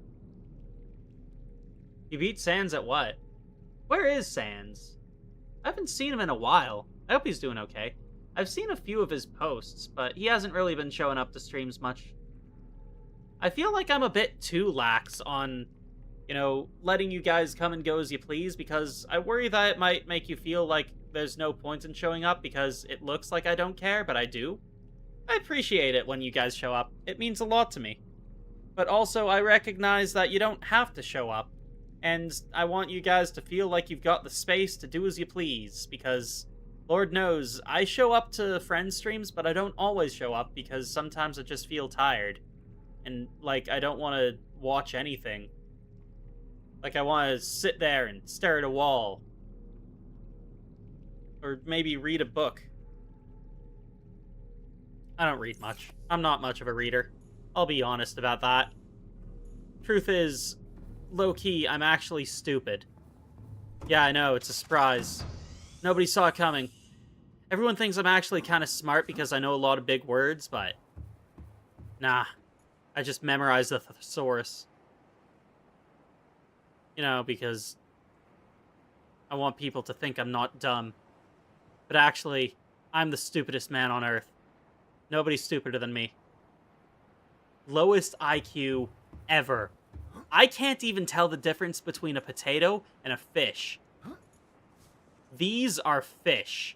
You beat Sans at what? Where is Sans? I haven't seen him in a while. I hope he's doing okay. I've seen a few of his posts, but he hasn't really been showing up to streams much. I feel like I'm a bit too lax on, letting you guys come and go as you please, because I worry that it might make you feel like there's no point in showing up because it looks like I don't care, but I do. I appreciate it when you guys show up. It means a lot to me. But also, I recognize that you don't have to show up, and I want you guys to feel like you've got the space to do as you please, because Lord knows, I show up to friend streams, but I don't always show up because sometimes I just feel tired. And, I don't want to watch anything. I want to sit there and stare at a wall. Or maybe read a book. I don't read much. I'm not much of a reader. I'll be honest about that. Truth is, low-key, I'm actually stupid. Yeah, I know, it's a surprise. Nobody saw it coming. Everyone thinks I'm actually kind of smart because I know a lot of big words, but... Nah. I just memorized the thesaurus. Because... I want people to think I'm not dumb. But actually, I'm the stupidest man on Earth. Nobody's stupider than me. Lowest IQ ever. I can't even tell the difference between a potato and a fish. These are fish.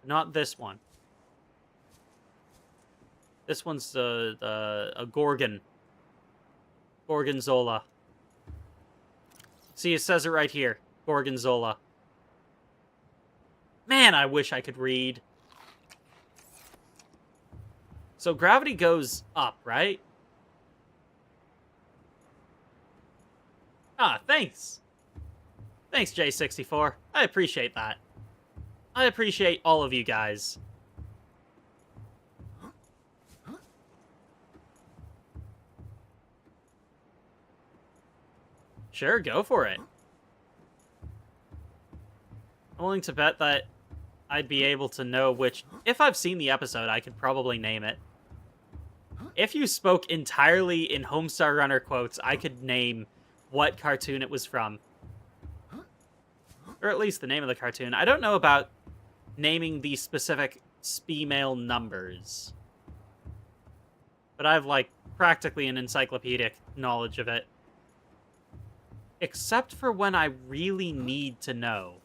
Not this one. This one's a gorgon. Gorgonzola. See, it says it right here. Gorgonzola. Man, I wish I could read. So gravity goes up, right? Ah, thanks. Thanks, J64. I appreciate that. I appreciate all of you guys. Sure, go for it. I'm willing to bet that I'd be able to know which... If I've seen the episode, I could probably name it. If you spoke entirely in Homestar Runner quotes, I could name what cartoon it was from. Or at least the name of the cartoon. I don't know about naming the specific female numbers. But I've, practically an encyclopedic knowledge of it. Except for when I really need to know.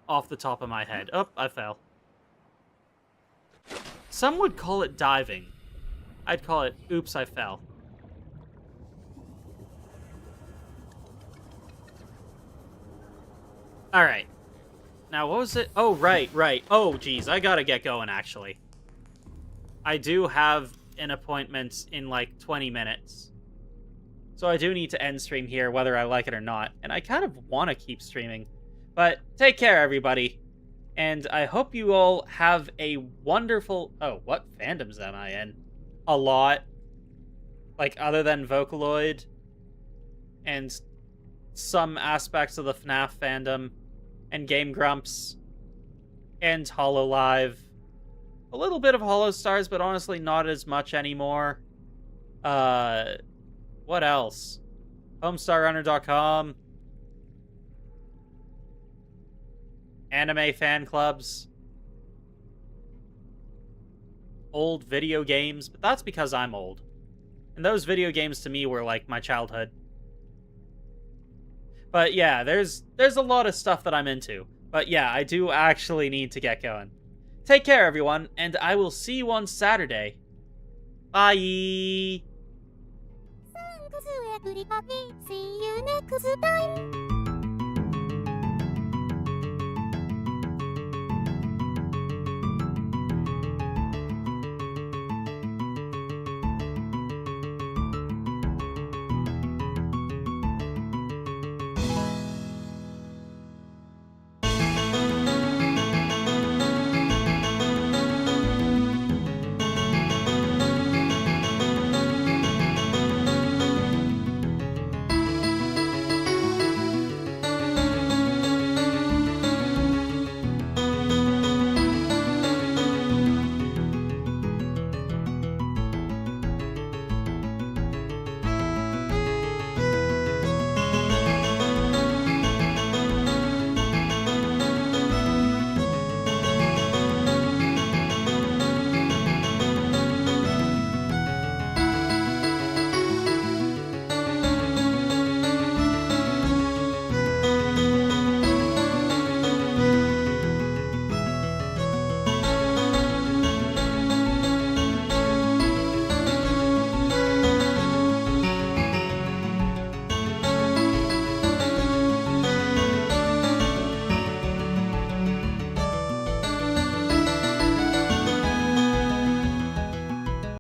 Off the top of my head. Oh, I fell. Some would call it diving. I'd call it, oops, I fell. Alright. Now, what was it? Oh, right. Oh, geez, I gotta get going, actually. I do have an appointment in, 20 minutes. So I do need to end stream here, whether I like it or not. And I kind of want to keep streaming. But take care, everybody. And I hope you all have a wonderful... Oh, what fandoms am I in? A lot. Other than Vocaloid. And some aspects of the FNAF fandom. And Game Grumps. And Hololive. A little bit of Holostars, but honestly not as much anymore. What else? HomestarRunner.com. Anime fan clubs. Old video games, but that's because I'm old. And those video games to me were like my childhood. But yeah, there's a lot of stuff that I'm into. But yeah, I do actually need to get going. Take care, everyone, and I will see you on Saturday. Bye! Thanks everybody. See you next time.